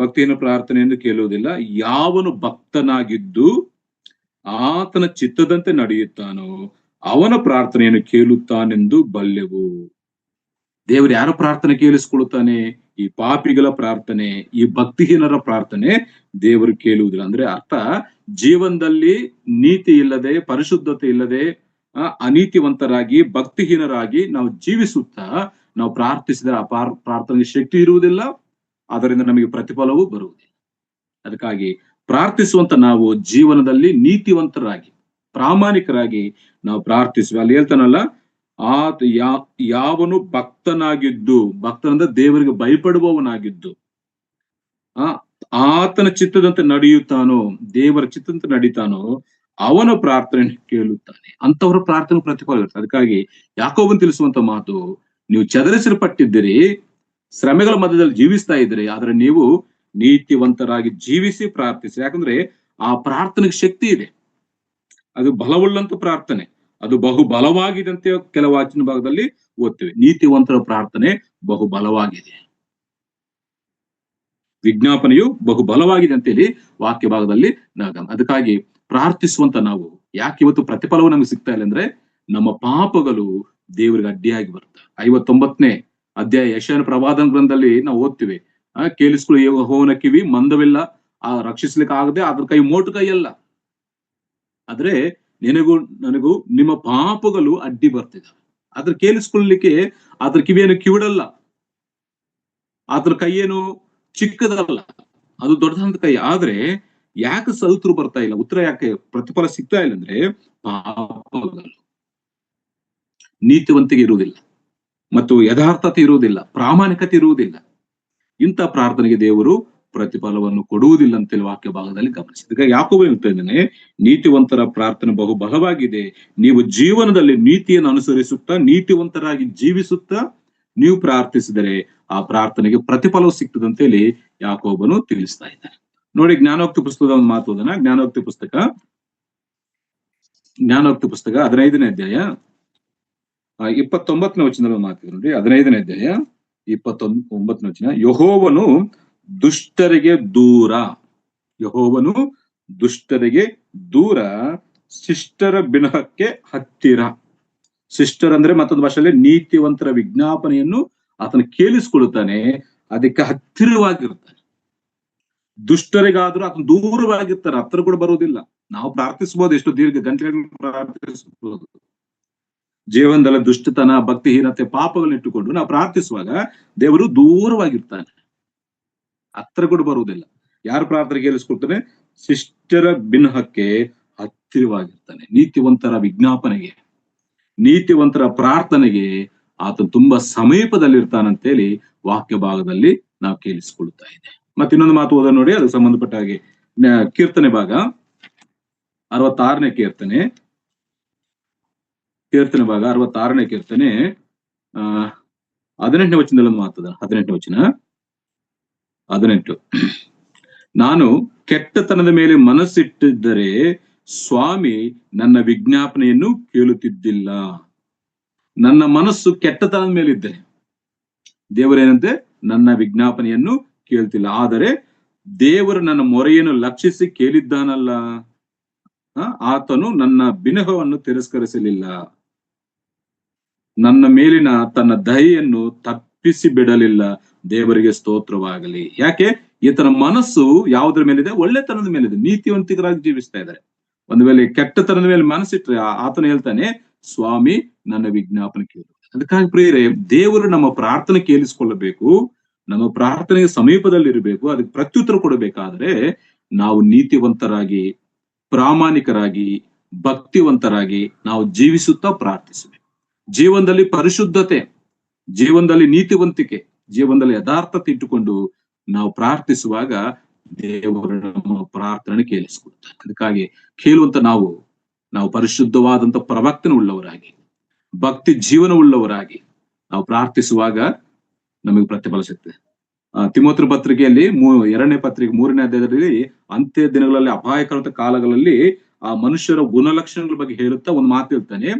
ಭಕ್ತಿಹೀನ ಪ್ರಾರ್ಥನೆಯನ್ನು ಕೇಳುವುದಿಲ್ಲ. ಯಾವನು ಭಕ್ತನಾಗಿದ್ದು ಆತನ ಚಿತ್ತದಂತೆ ನಡೆಯುತ್ತಾನೋ ಅವನ ಪ್ರಾರ್ಥನೆಯನ್ನು ಕೇಳುತ್ತಾನೆಂದು ಬಲ್ಲೆವು. ದೇವರು ಯಾರ ಪ್ರಾರ್ಥನೆ ಕೇಳಿಸಿಕೊಳ್ಳುತ್ತಾನೆ? ಈ ಪಾಪಿಗಳ ಪ್ರಾರ್ಥನೆ, ಈ ಭಕ್ತಿಹೀನರ ಪ್ರಾರ್ಥನೆ ದೇವರು ಕೇಳುವುದಿಲ್ಲ. ಅಂದ್ರೆ ಅರ್ಥ, ಜೀವನದಲ್ಲಿ ನೀತಿ ಇಲ್ಲದೆ, ಪರಿಶುದ್ಧತೆ ಇಲ್ಲದೆ, ಅನೀತಿವಂತರಾಗಿ, ಭಕ್ತಿಹೀನರಾಗಿ ನಾವು ಜೀವಿಸುತ್ತಾ ನಾವು ಪ್ರಾರ್ಥಿಸಿದರೆ ಆ ಪ್ರಾರ್ಥನೆಗೆ ಶಕ್ತಿ ಇರುವುದಿಲ್ಲ, ಅದರಿಂದ ನಮಗೆ ಪ್ರತಿಫಲವೂ ಬರುವುದಿಲ್ಲ. ಅದಕ್ಕಾಗಿ ಪ್ರಾರ್ಥಿಸುವಂತ ನಾವು ಜೀವನದಲ್ಲಿ ನೀತಿವಂತರಾಗಿ, ಪ್ರಾಮಾಣಿಕರಾಗಿ ನಾವು ಪ್ರಾರ್ಥಿಸುವ. ಅಲ್ಲಿ ಹೇಳ್ತಾನಲ್ಲ, ಯಾವನು ಭಕ್ತನಾಗಿದ್ದು, ಭಕ್ತನಂದ್ರೆ ದೇವರಿಗೆ ಭಯಪಡುವವನಾಗಿದ್ದು, ಆತನ ಚಿತ್ತದಂತೆ ನಡೆಯುತ್ತಾನೋ, ದೇವರ ಚಿತ್ತದಂತೆ ನಡೀತಾನೋ ಅವನ ಪ್ರಾರ್ಥನೆ ಕೇಳುತ್ತಾನೆ. ಅಂತವರ ಪ್ರಾರ್ಥನೆ ಪ್ರತಿಫಲ ಇರುತ್ತೆ. ಅದಕ್ಕಾಗಿ ಯಾಕೋಬನು ತಿಳಿಸುವಂತ ಮಾತು, ನೀವು ಚದರಿಸಲ್ಪಟ್ಟಿದ್ದೀರಿ, ಶ್ರಮೆಗಳ ಮಧ್ಯದಲ್ಲಿ ಜೀವಿಸ್ತಾ ಇದ್ದೀರಿ, ಆದ್ರೆ ನೀವು ನೀತಿವಂತರಾಗಿ ಜೀವಿಸಿ ಪ್ರಾರ್ಥಿಸಿ. ಯಾಕಂದ್ರೆ ಆ ಪ್ರಾರ್ಥನೆಗೆ ಶಕ್ತಿ ಇದೆ, ಅದು ಬಲವುಳ್ಳಂತ ಪ್ರಾರ್ಥನೆ, ಅದು ಬಹು ಬಲವಾಗಿದೆ ಅಂತ ಕೆಲವು ವಾಚಿನ ಭಾಗದಲ್ಲಿ ಓದ್ತೇವೆ. ನೀತಿವಂತರ ಪ್ರಾರ್ಥನೆ ಬಹು ಬಲವಾಗಿದೆ, ವಿಜ್ಞಾಪನೆಯು ಬಹು ಬಲವಾಗಿದೆ ಅಂತೇಳಿ ವಾಕ್ಯ ಭಾಗದಲ್ಲಿ ಅದಕ್ಕಾಗಿ ಪ್ರಾರ್ಥಿಸುವಂತ ನಾವು ಯಾಕೆ ಇವತ್ತು ಪ್ರತಿಫಲವು ನಮ್ಗೆ ಸಿಗ್ತಾ ಇಲ್ಲ ಅಂದ್ರೆ, ನಮ್ಮ ಪಾಪಗಳು ದೇವರಿಗೆ ಅಡ್ಡಿಯಾಗಿ ಬರ್ತವೆ. 59ನೇ ಅಧ್ಯಾಯ ಯೆಶಾಯನ ಪ್ರವಾದನ ಗ್ರಂಥದಲ್ಲಿ ನಾವು ಓದ್ತೀವಿ, ಕೇಳಿಸ್ಕೊಳ್ಳಿ ಯೆಹೋವನ ಕಿವಿ ಮಂದವಿಲ್ಲ, ರಕ್ಷಿಸ್ಲಿಕ್ಕೆ ಆಗದೆ ಅದ್ರ ಕೈ ಮೋಟು ಕೈ ಅಲ್ಲ. ಆದ್ರೆ ನನಗೂ ನಿಮ್ಮ ಪಾಪಗಳು ಅಡ್ಡಿ ಬರ್ತಿದ್ದಾವೆ. ಅದ್ರ ಕೇಳಿಸ್ಕೊಳ್ಳಲಿಕ್ಕೆ ಅದ್ರ ಕಿವಿಯನ್ನು ಕಿವಿಡಲ್ಲ, ಅದ್ರ ಕೈಯೇನು ಚಿಕ್ಕದಲ್ಲ, ಅದು ದೊಡ್ಡದಂತ ಕೈ. ಆದ್ರೆ ಯಾಕೆ ಉತ್ತರ ಬರ್ತಾ ಇಲ್ಲ, ಉತ್ತರ ಯಾಕೆ ಪ್ರತಿಫಲ ಸಿಗ್ತಾ ಇಲ್ಲ ಅಂದ್ರೆ, ಪಾಪಗಳು, ನೀತಿವಂತಿಗೆ ಇರುವುದಿಲ್ಲ, ಮತ್ತು ಯಥಾರ್ಥತೆ ಇರುವುದಿಲ್ಲ, ಪ್ರಾಮಾಣಿಕತೆ ಇರುವುದಿಲ್ಲ. ಇಂಥ ಪ್ರಾರ್ಥನೆಗೆ ದೇವರು ಪ್ರತಿಫಲವನ್ನು ಕೊಡುವುದಿಲ್ಲ ಅಂತೇಳಿ ವಾಕ್ಯ ಭಾಗದಲ್ಲಿ ಗಮನಿಸಿದಾಗ ಯಾಕೋಬ ಹೇಳ್ತಾ ಇದ್ದೇನೆ, ನೀತಿವಂತರ ಪ್ರಾರ್ಥನೆ ಬಹು ಬಲವಾಗಿದೆ. ನೀವು ಜೀವನದಲ್ಲಿ ನೀತಿಯನ್ನು ಅನುಸರಿಸುತ್ತಾ, ನೀತಿವಂತರಾಗಿ ಜೀವಿಸುತ್ತಾ ನೀವು ಪ್ರಾರ್ಥಿಸಿದರೆ ಆ ಪ್ರಾರ್ಥನೆಗೆ ಪ್ರತಿಫಲವು ಸಿಗ್ತದೆ ಅಂತೇಳಿ ಯಾಕೋಬನು ತಿಳಿಸ್ತಾ ಇದ್ದಾನೆ. ನೋಡಿ, ಜ್ಞಾನೋಕ್ತಿ ಪುಸ್ತಕದ ಒಂದು ಮಾತು ಓದೋಣ. ಜ್ಞಾನೋಕ್ತಿ ಪುಸ್ತಕ 15ನೇ ಅಧ್ಯಾಯ 29ನೇ ವಚನದಲ್ಲಿ ಮಾತಿದೆ ನೋಡಿ. 15ನೇ ಅಧ್ಯಾಯ 29ನೇ ವಚನ, ಯೆಹೋವನು ದುಷ್ಟರಿಗೆ ದೂರ, ಯೆಹೋವನು ದುಷ್ಟರಿಗೆ ದೂರ, ಶಿಷ್ಟರ ಬಿನಹಕ್ಕೆ ಹತ್ತಿರ. ಶಿಷ್ಟರ್ ಅಂದ್ರೆ ಮತ್ತೊಂದು ಭಾಷೆಯಲ್ಲಿ ನೀತಿವಂತರ ವಿಜ್ಞಾಪನೆಯನ್ನು ಆತನ ಕೇಳಿಸ್ಕೊಳ್ಳುತ್ತಾನೆ, ಅದಕ್ಕೆ ಹತ್ತಿರವಾಗಿರ್ತಾನೆ. ದುಷ್ಟರಿಗಾದ್ರೂ ಆತನ ದೂರವಾಗಿರ್ತಾರೆ, ಹತ್ತಿರ ಕೂಡ ಬರುವುದಿಲ್ಲ. ನಾವು ಪ್ರಾರ್ಥಿಸಬಹುದು, ಎಷ್ಟು ದೀರ್ಘ ಗಂಟೆಗಳು ಪ್ರಾರ್ಥಿಸಬಹುದು. ಜೀವನದಲ್ಲಿ ದುಷ್ಟತನ, ಭಕ್ತಿಹೀನತೆ, ಪಾಪಗಳನ್ನ ಇಟ್ಟುಕೊಂಡು ನಾವು ಪ್ರಾರ್ಥಿಸುವಾಗ ದೇವರು ದೂರವಾಗಿರ್ತಾನೆ, ಹತ್ತಿರ ಕೂಡ ಬರುವುದಿಲ್ಲ. ಯಾರು ಪ್ರಾರ್ಥನೆ ಕೇಳಿಸ್ಕೊಳ್ತಾನೆ? ಶಿಷ್ಟರ ಬಿನ್ಹಕ್ಕೆ ಹತ್ತಿರವಾಗಿರ್ತಾನೆ. ನೀತಿವಂತರ ವಿಜ್ಞಾಪನೆಗೆ, ನೀತಿವಂತರ ಪ್ರಾರ್ಥನೆಗೆ ಆತ ತುಂಬಾ ಸಮೀಪದಲ್ಲಿರ್ತಾನಂತೇಳಿ ವಾಕ್ಯ ಭಾಗದಲ್ಲಿ ನಾವು ಕೇಳಿಸಿಕೊಳ್ಳುತ್ತಾ ಇದೆ. ಮತ್ತೆ ಇನ್ನೊಂದು ಮಾತು ಓದ ನೋಡಿ, ಅದಕ್ಕೆ ಸಂಬಂಧಪಟ್ಟ ಹಾಗೆ ಕೀರ್ತನೆ ಭಾಗ 66ನೇ ಕೀರ್ತನೆ ಭಾಗ 66ನೇ ಕೀರ್ತನೆ 18ನೇ ವಚನದಲ್ಲಿ ಒಂದು ಮಾತದ, 18ನೇ ವಚನ 18. ನಾನು ಕೆಟ್ಟತನದ ಮೇಲೆ ಮನಸ್ಸಿಟ್ಟಿದ್ದರೆ ಸ್ವಾಮಿ ನನ್ನ ವಿಜ್ಞಾಪನೆಯನ್ನು ಕೇಳುತ್ತಿದ್ದಿಲ್ಲ. ನನ್ನ ಮನಸ್ಸು ಕೆಟ್ಟತನದ ಮೇಲಿದ್ದರೆ ದೇವರೇನಂತೆ ನನ್ನ ವಿಜ್ಞಾಪನೆಯನ್ನು ಕೇಳ್ತಿಲ್ಲ. ಆದರೆ ದೇವರು ನನ್ನ ಮೊರೆಯನ್ನು ಲಕ್ಷಿಸಿ ಕೇಳಿದ್ದಾನಲ್ಲ, ಆತನು ನನ್ನ ಬಿನಹವನ್ನು ತಿರಸ್ಕರಿಸಲಿಲ್ಲ, ನನ್ನ ಮೇಲಿನ ತನ್ನ ದಯೆಯನ್ನು ತಪ್ಪಿಸಿ ಬಿಡಲಿಲ್ಲ. ದೇವರಿಗೆ ಸ್ತೋತ್ರವಾಗಲಿ. ಯಾಕೆ? ಈತನ ಮನಸ್ಸು ಯಾವುದರ ಮೇಲಿದೆ? ಒಳ್ಳೆತನದ ಮೇಲಿದೆ. ನೀತಿವಂತಿಕರಾಗಿ ಜೀವಿಸ್ತಾ ಇದ್ದಾರೆ. ಒಂದು ವೇಳೆ ಕೆಟ್ಟತನದ ಮೇಲೆ ಮನಸ್ಸಿಟ್ರೆ ಆತನು ಹೇಳ್ತಾನೆ, ಸ್ವಾಮಿ ನನ್ನ ವಿಜ್ಞಾಪನೆ ಕೇಳು. ಅದಕ್ಕಾಗಿ ಪ್ರಿಯರೇ, ದೇವರು ನಮ್ಮ ಪ್ರಾರ್ಥನೆ ಕೇಳಿಸಿಕೊಳ್ಳಬೇಕು, ನಮ್ಮ ಪ್ರಾರ್ಥನೆಗೆ ಸಮೀಪದಲ್ಲಿ ಇರಬೇಕು. ಅದಕ್ಕೆ ಪ್ರತ್ಯುತ್ತರ ಕೊಡಬೇಕಾದ್ರೆ ನಾವು ನೀತಿವಂತರಾಗಿ, ಪ್ರಾಮಾಣಿಕರಾಗಿ, ಭಕ್ತಿವಂತರಾಗಿ ನಾವು ಜೀವಿಸುತ್ತಾ ಪ್ರಾರ್ಥಿಸಬೇಕು. ಜೀವನದಲ್ಲಿ ಪರಿಶುದ್ಧತೆ, ಜೀವನದಲ್ಲಿ ನೀತಿವಂತಿಕೆ, ಜೀವನದಲ್ಲಿ ಯಥಾರ್ಥತೆ ಇಟ್ಟುಕೊಂಡು ನಾವು ಪ್ರಾರ್ಥಿಸುವಾಗ ದೇವರು ನಮ್ಮ ಪ್ರಾರ್ಥನೆ ಕೇಳಿಸಿಕೊಡ್ತಾರೆ. ಅದಕ್ಕಾಗಿ ಕೇಳುವಂತ ನಾವು ಪರಿಶುದ್ಧವಾದಂತ ಪ್ರವರ್ತನೆ ಉಳ್ಳವರಾಗಿ, ಭಕ್ತಿ ಜೀವನ ಉಳ್ಳವರಾಗಿ ನಾವು ಪ್ರಾರ್ಥಿಸುವಾಗ ನಮಗೆ ಪ್ರತಿಫಲ ಸಿಗ್ತದೆ. ತಿಮೋಥರ ಪತ್ರಿಕೆಯಲ್ಲಿ 2ನೇ ಪತ್ರಿಕೆ 3ನೇ ಅಧ್ಯಾಯದಲ್ಲಿ ಅಂತ್ಯ ದಿನಗಳಲ್ಲಿ, ಅಪಾಯಕರ ಕಾಲಗಳಲ್ಲಿ ಆ ಮನುಷ್ಯರ ಗುಣಲಕ್ಷಣಗಳ ಬಗ್ಗೆ ಹೇಳುತ್ತಾ ಒಂದು ಮಾತು ಹೇಳ್ತಾನೆ,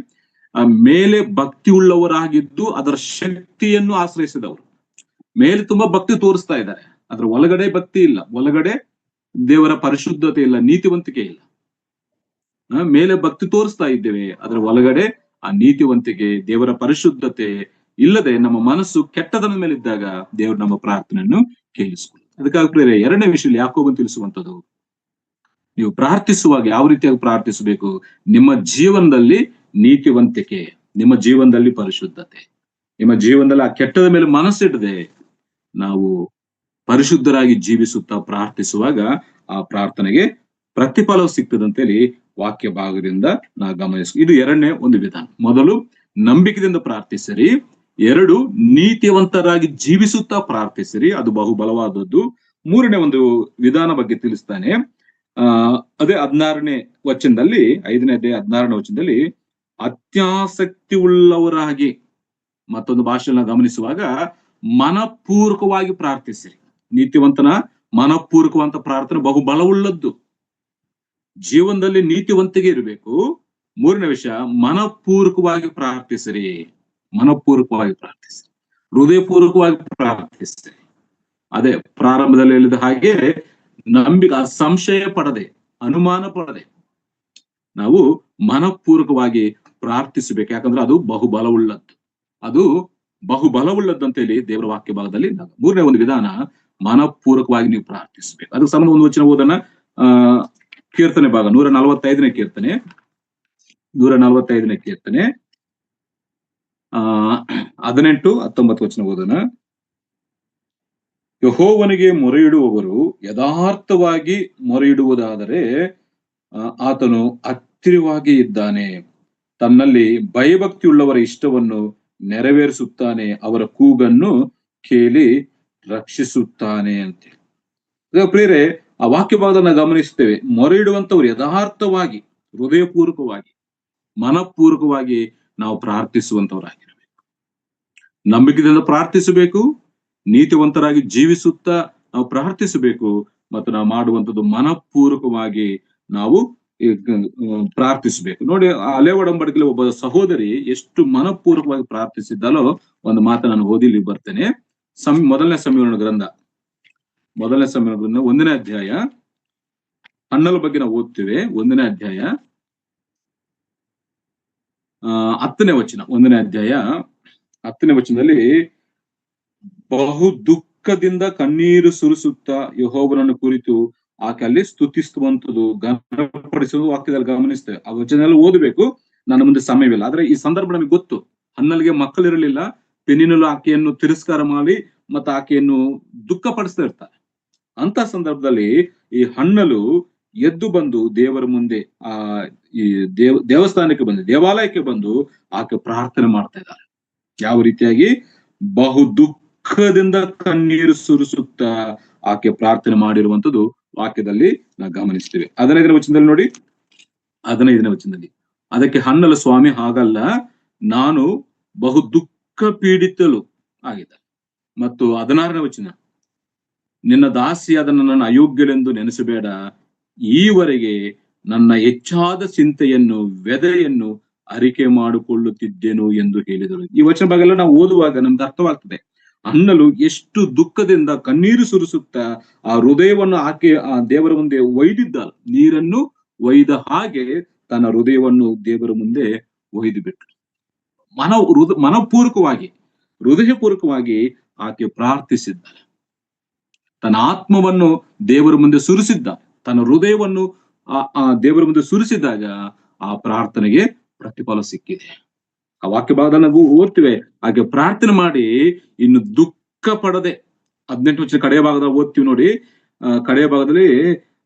ಮೇಲೆ ಭಕ್ತಿ ಉಳ್ಳವರಾಗಿದ್ದು ಅದರ ಶಕ್ತಿಯನ್ನು ಆಶ್ರಯಿಸಿದವರು. ಮೇಲೆ ತುಂಬಾ ಭಕ್ತಿ ತೋರಿಸ್ತಾ ಇದ್ದಾರೆ, ಅದ್ರ ಒಳಗಡೆ ಭಕ್ತಿ ಇಲ್ಲ, ಒಳಗಡೆ ದೇವರ ಪರಿಶುದ್ಧತೆ ಇಲ್ಲ, ನೀತಿವಂತಿಕೆ ಇಲ್ಲ. ಮೇಲೆ ಭಕ್ತಿ ತೋರಿಸ್ತಾ ಇದ್ದೇವೆ, ಅದರ ಒಳಗಡೆ ಆ ನೀತಿವಂತಿಕೆ, ದೇವರ ಪರಿಶುದ್ಧತೆ ಇಲ್ಲದೆ ನಮ್ಮ ಮನಸ್ಸು ಕೆಟ್ಟದನ ಮೇಲೆ ಇದ್ದಾಗ ದೇವರು ನಮ್ಮ ಪ್ರಾರ್ಥನೆಯನ್ನು ಕೇಳಿಸಿಕೊಳ್ಳುತ್ತೆ. ಅದಕ್ಕಾಗಿ ಪ್ರಿಯರೇ, 2ನೇ ವಿಷಯ ಯಾಕೋಬನು ತಿಳಿಸುವಂಥದ್ದು, ನೀವು ಪ್ರಾರ್ಥಿಸುವಾಗ ಯಾವ ರೀತಿಯಾಗಿ ಪ್ರಾರ್ಥಿಸಬೇಕು? ನಿಮ್ಮ ಜೀವನದಲ್ಲಿ ನೀತಿವಂತಿಕೆ, ನಿಮ್ಮ ಜೀವನದಲ್ಲಿ ಪರಿಶುದ್ಧತೆ, ನಿಮ್ಮ ಜೀವನದಲ್ಲಿ ಆ ಕೆಟ್ಟದ ಮೇಲೆ ಮನಸ್ಸಿಡದೆ ನಾವು ಪರಿಶುದ್ಧರಾಗಿ ಜೀವಿಸುತ್ತಾ ಪ್ರಾರ್ಥಿಸುವಾಗ ಆ ಪ್ರಾರ್ಥನೆಗೆ ಪ್ರತಿಫಲ ಸಿಗ್ತದಂತೇಳಿ ವಾಕ್ಯ ಭಾಗದಿಂದ ನಾವು ಇದು 2ನೇ ಒಂದು ವಿಧಾನ. ಮೊದಲು ನಂಬಿಕೆಯಿಂದ ಪ್ರಾರ್ಥಿಸಿರಿ, 2 ನೀತಿವಂತರಾಗಿ ಜೀವಿಸುತ್ತಾ ಪ್ರಾರ್ಥಿಸಿರಿ, ಅದು ಬಹು ಬಲವಾದದ್ದು. 3ನೇ ಒಂದು ವಿಧಾನ ಬಗ್ಗೆ ತಿಳಿಸ್ತಾನೆ. ಅದೇ 16ನೇ ವಚನದಲ್ಲಿ, 5ನೇ ಅಧ್ಯಾಯ 16ನೇ ವಚನದಲ್ಲಿ, ಅತ್ಯಾಸಕ್ತಿ ಉಳ್ಳವರಾಗಿ, ಮತ್ತೊಂದು ಭಾಷೆಯನ್ನು ಗಮನಿಸುವಾಗ ಮನಪೂರ್ವಕವಾಗಿ ಪ್ರಾರ್ಥಿಸಿರಿ. ನೀತಿವಂತನ ಮನಪೂರ್ವಕವಂತ ಪ್ರಾರ್ಥನೆ ಬಹು ಬಲವುಳ್ಳದ್ದು. ಜೀವನದಲ್ಲಿ ನೀತಿವಂತಿಗೆ ಇರಬೇಕು. 3ನೇ ವಿಷಯ, ಮನಪೂರ್ವಕವಾಗಿ ಪ್ರಾರ್ಥಿಸಿರಿ, ಮನಪೂರ್ವಕವಾಗಿ ಪ್ರಾರ್ಥಿಸಿರಿ, ಹೃದಯಪೂರ್ವಕವಾಗಿ ಪ್ರಾರ್ಥಿಸಿರಿ. ಅದೇ ಪ್ರಾರಂಭದಲ್ಲಿ ಹೇಳಿದ ಹಾಗೆ ನಂಬಿಕೆ, ಸಂಶಯ ಪಡದೆ, ಅನುಮಾನ ಪಡದೆ ನಾವು ಮನಪೂರ್ವಕವಾಗಿ ಪ್ರಾರ್ಥಿಸಬೇಕು. ಯಾಕಂದ್ರೆ ಅದು ಬಹುಬಲವುಳ್ಳದ್ದು, ಅದು ಬಹುಬಲವುಳ್ಳದ್ದು ಅಂತ ಹೇಳಿ ದೇವರ ವಾಕ್ಯ ಭಾಗದಲ್ಲಿ. 3ನೇ ಒಂದು ವಿಧಾನ, ಮನಪೂರ್ವಕವಾಗಿ ನೀವು ಪ್ರಾರ್ಥಿಸಬೇಕು. ಅದಕ್ಕೆ ಸಂಬಂಧ ಒಂದು ವಚನ ಓದೋಣ. ಕೀರ್ತನೆ ಭಾಗ 145ನೇ ಕೀರ್ತನೆ, 145ನೇ ಕೀರ್ತನೆ 18, 19 ವಚನ ಓದೋಣ. ಯೆಹೋವನಿಗೆ ಮೊರೆಯಿಡುವವರು ಯಥಾರ್ಥವಾಗಿ ಮೊರೆಯಿಡುವುದಾದರೆ ಆತನು ಹತ್ತಿರವಾಗಿ ಇದ್ದಾನೆ, ತನ್ನಲ್ಲಿ ಭಯಭಕ್ತಿಯುಳ್ಳವರ ಇಷ್ಟವನ್ನು ನೆರವೇರಿಸುತ್ತಾನೆ, ಅವರ ಕೂಗನ್ನು ಕೇಳಿ ರಕ್ಷಿಸುತ್ತಾನೆ ಅಂತೇಳಿ. ಪ್ರಿಯರೇ, ಆ ವಾಕ್ಯ ಭಾಗದನ್ನ ಗಮನಿಸ್ತೇವೆ. ಮೊರೆಯಿಡುವಂತವ್ರು ಯಥಾರ್ಥವಾಗಿ, ಹೃದಯಪೂರ್ವಕವಾಗಿ, ಮನಪೂರ್ವಕವಾಗಿ ನಾವು ಪ್ರಾರ್ಥಿಸುವಂತವರಾಗಿರ್ಬೇಕು. ನಂಬಿಕೆಯಿಂದ ಪ್ರಾರ್ಥಿಸಬೇಕು, ನೀತಿವಂತರಾಗಿ ಜೀವಿಸುತ್ತಾ ನಾವು ಪ್ರಾರ್ಥಿಸಬೇಕು, ಮತ್ತು ನಾವು ಮಾಡುವಂಥದ್ದು ಮನಪೂರ್ವಕವಾಗಿ ನಾವು ಪ್ರಾರ್ಥಿಸಬೇಕು. ನೋಡಿ, ಹಳೆ ಒಡಂಬಡಿಕೆಯಲ್ಲಿ ಒಬ್ಬ ಸಹೋದರಿ ಎಷ್ಟು ಮನಪೂರ್ವಕವಾಗಿ ಪ್ರಾರ್ಥಿಸಿದ್ದಲೋ ಒಂದು ಮಾತು ನಾನು ಓದಿಲಿ ಬರ್ತೇನೆ. ಮೊದಲನೇ ಸಮುವೇಲನ ಗ್ರಂಥ 1ನೇ ಅಧ್ಯಾಯ, ಹನ್ನಲ ಬಗ್ಗೆ ನಾವು ಓದ್ತೇವೆ. 1ನೇ ಅಧ್ಯಾಯ 10ನೇ ವಚನ, 1ನೇ ಅಧ್ಯಾಯ 10ನೇ ವಚನದಲ್ಲಿ, ಬಹು ದುಃಖದಿಂದ ಕಣ್ಣೀರು ಸುರಿಸುತ್ತಾ ಯೆಹೋವನನ್ನು ಕುರಿತು ಆಕೆ ಅಲ್ಲಿ ಸ್ತುತಿಸುವಂಥದ್ದು, ಘನಪಡಿಸುವುದು ವಾಕ್ಯದಲ್ಲಿ ಗಮನಿಸ್ತೇವೆ. ಆ ವಚನ ಓದಬೇಕು, ನನ್ನ ಮುಂದೆ ಸಮಯವಿಲ್ಲ. ಆದ್ರೆ ಈ ಸಂದರ್ಭ ನಮಗೆ ಗೊತ್ತು. ಹನ್ನಲಿಗೆ ಮಕ್ಕಳಿರಲಿಲ್ಲ, ಪೆನಿನಲು ಆಕೆಯನ್ನು ತಿರಸ್ಕಾರ ಮಾಡಿ ಮತ್ತೆ ಆಕೆಯನ್ನು ದುಃಖ ಪಡಿಸ್ತಾ ಇರ್ತಾರೆ. ಅಂತ ಸಂದರ್ಭದಲ್ಲಿ ಈ ಹನ್ನಲು ಎದ್ದು ಬಂದು ದೇವರ ಮುಂದೆ ಈ ದೇವಸ್ಥಾನಕ್ಕೆ ಬಂದು, ದೇವಾಲಯಕ್ಕೆ ಬಂದು ಆಕೆ ಪ್ರಾರ್ಥನೆ ಮಾಡ್ತಾ ಇದ್ದಾರೆ. ಯಾವ ರೀತಿಯಾಗಿ? ಬಹು ದುಃಖದಿಂದ ಕಣ್ಣೀರು ಸುರಿಸುತ್ತಾ ಆಕೆ ಪ್ರಾರ್ಥನೆ ಮಾಡಿರುವಂತದ್ದು ವಾಕ್ಯದಲ್ಲಿ ನಾವು ಗಮನಿಸ್ತೀವಿ. 15ನೇ ವಚನದಲ್ಲಿ ನೋಡಿ, 15ನೇ ವಚನದಲ್ಲಿ, ಅದಕ್ಕೆ ಹನ್ನಲು, ಸ್ವಾಮಿ ಹಾಗಲ್ಲ, ನಾನು ಬಹು ದುಃಖ ಪೀಡಿತಳು, ಆಗಿದ್ದಾರೆ. ಮತ್ತು 16ನೇ ವಚನ, ನಿನ್ನ ದಾಸಿಯಾದ ನನ್ನನ್ನು ಅಯೋಗ್ಯಳೆಂದು ನೆನೆಸಬೇಡ, ಈವರೆಗೆ ನನ್ನ ಹೆಚ್ಚಾದ ಚಿಂತೆಯನ್ನು ವ್ಯದೆಯನ್ನು ಅರಿಕೆ ಮಾಡಿಕೊಳ್ಳುತ್ತಿದ್ದೆನು ಎಂದು ಹೇಳಿದರು. ಈ ವಚನ ಭಾಗ ನಾವು ಓದುವಾಗ ನಮ್ಗೆ ಅರ್ಥವಾಗ್ತದೆ, ಅನ್ನಲು ಎಷ್ಟು ದುಃಖದಿಂದ ಕಣ್ಣೀರು ಸುರಿಸುತ್ತಾ ಆ ಹೃದಯವನ್ನು ಆಕೆ ಆ ದೇವರ ಮುಂದೆ ಒಯ್ದಿದ್ದಾಳೆ. ನೀರನ್ನು ಒಯ್ದ ಹಾಗೆ ತನ್ನ ಹೃದಯವನ್ನು ದೇವರ ಮುಂದೆ ಒಯ್ದು ಬಿಟ್ಟಳು. ಮನಪೂರ್ವಕವಾಗಿ ಹೃದಯಪೂರ್ವಕವಾಗಿ ಆಕೆ ಪ್ರಾರ್ಥಿಸಿದ್ದಾಳೆ. ತನ್ನ ಆತ್ಮವನ್ನು ದೇವರ ಮುಂದೆ ಸುರಿಸಿದ್ದ, ತನ್ನ ಹೃದಯವನ್ನು ಆ ದೇವರ ಮುಂದೆ ಸುರಿಸಿದಾಗ ಆ ಪ್ರಾರ್ಥನೆಗೆ ಪ್ರತಿಫಲ ಸಿಕ್ಕಿದೆ. ಆ ವಾಕ್ಯ ಭಾಗದಲ್ಲಿ ನಾವು ಓದ್ತಿವೆ, ಹಾಗೆ ಪ್ರಾರ್ಥನೆ ಮಾಡಿ ಇನ್ನು ದುಃಖ ಪಡದೆ. 18 ವಚನ ಕಡೆಯ ಭಾಗದಲ್ಲಿ ಓದ್ತೀವಿ ನೋಡಿ. ಕಡೆಯ ಭಾಗದಲ್ಲಿ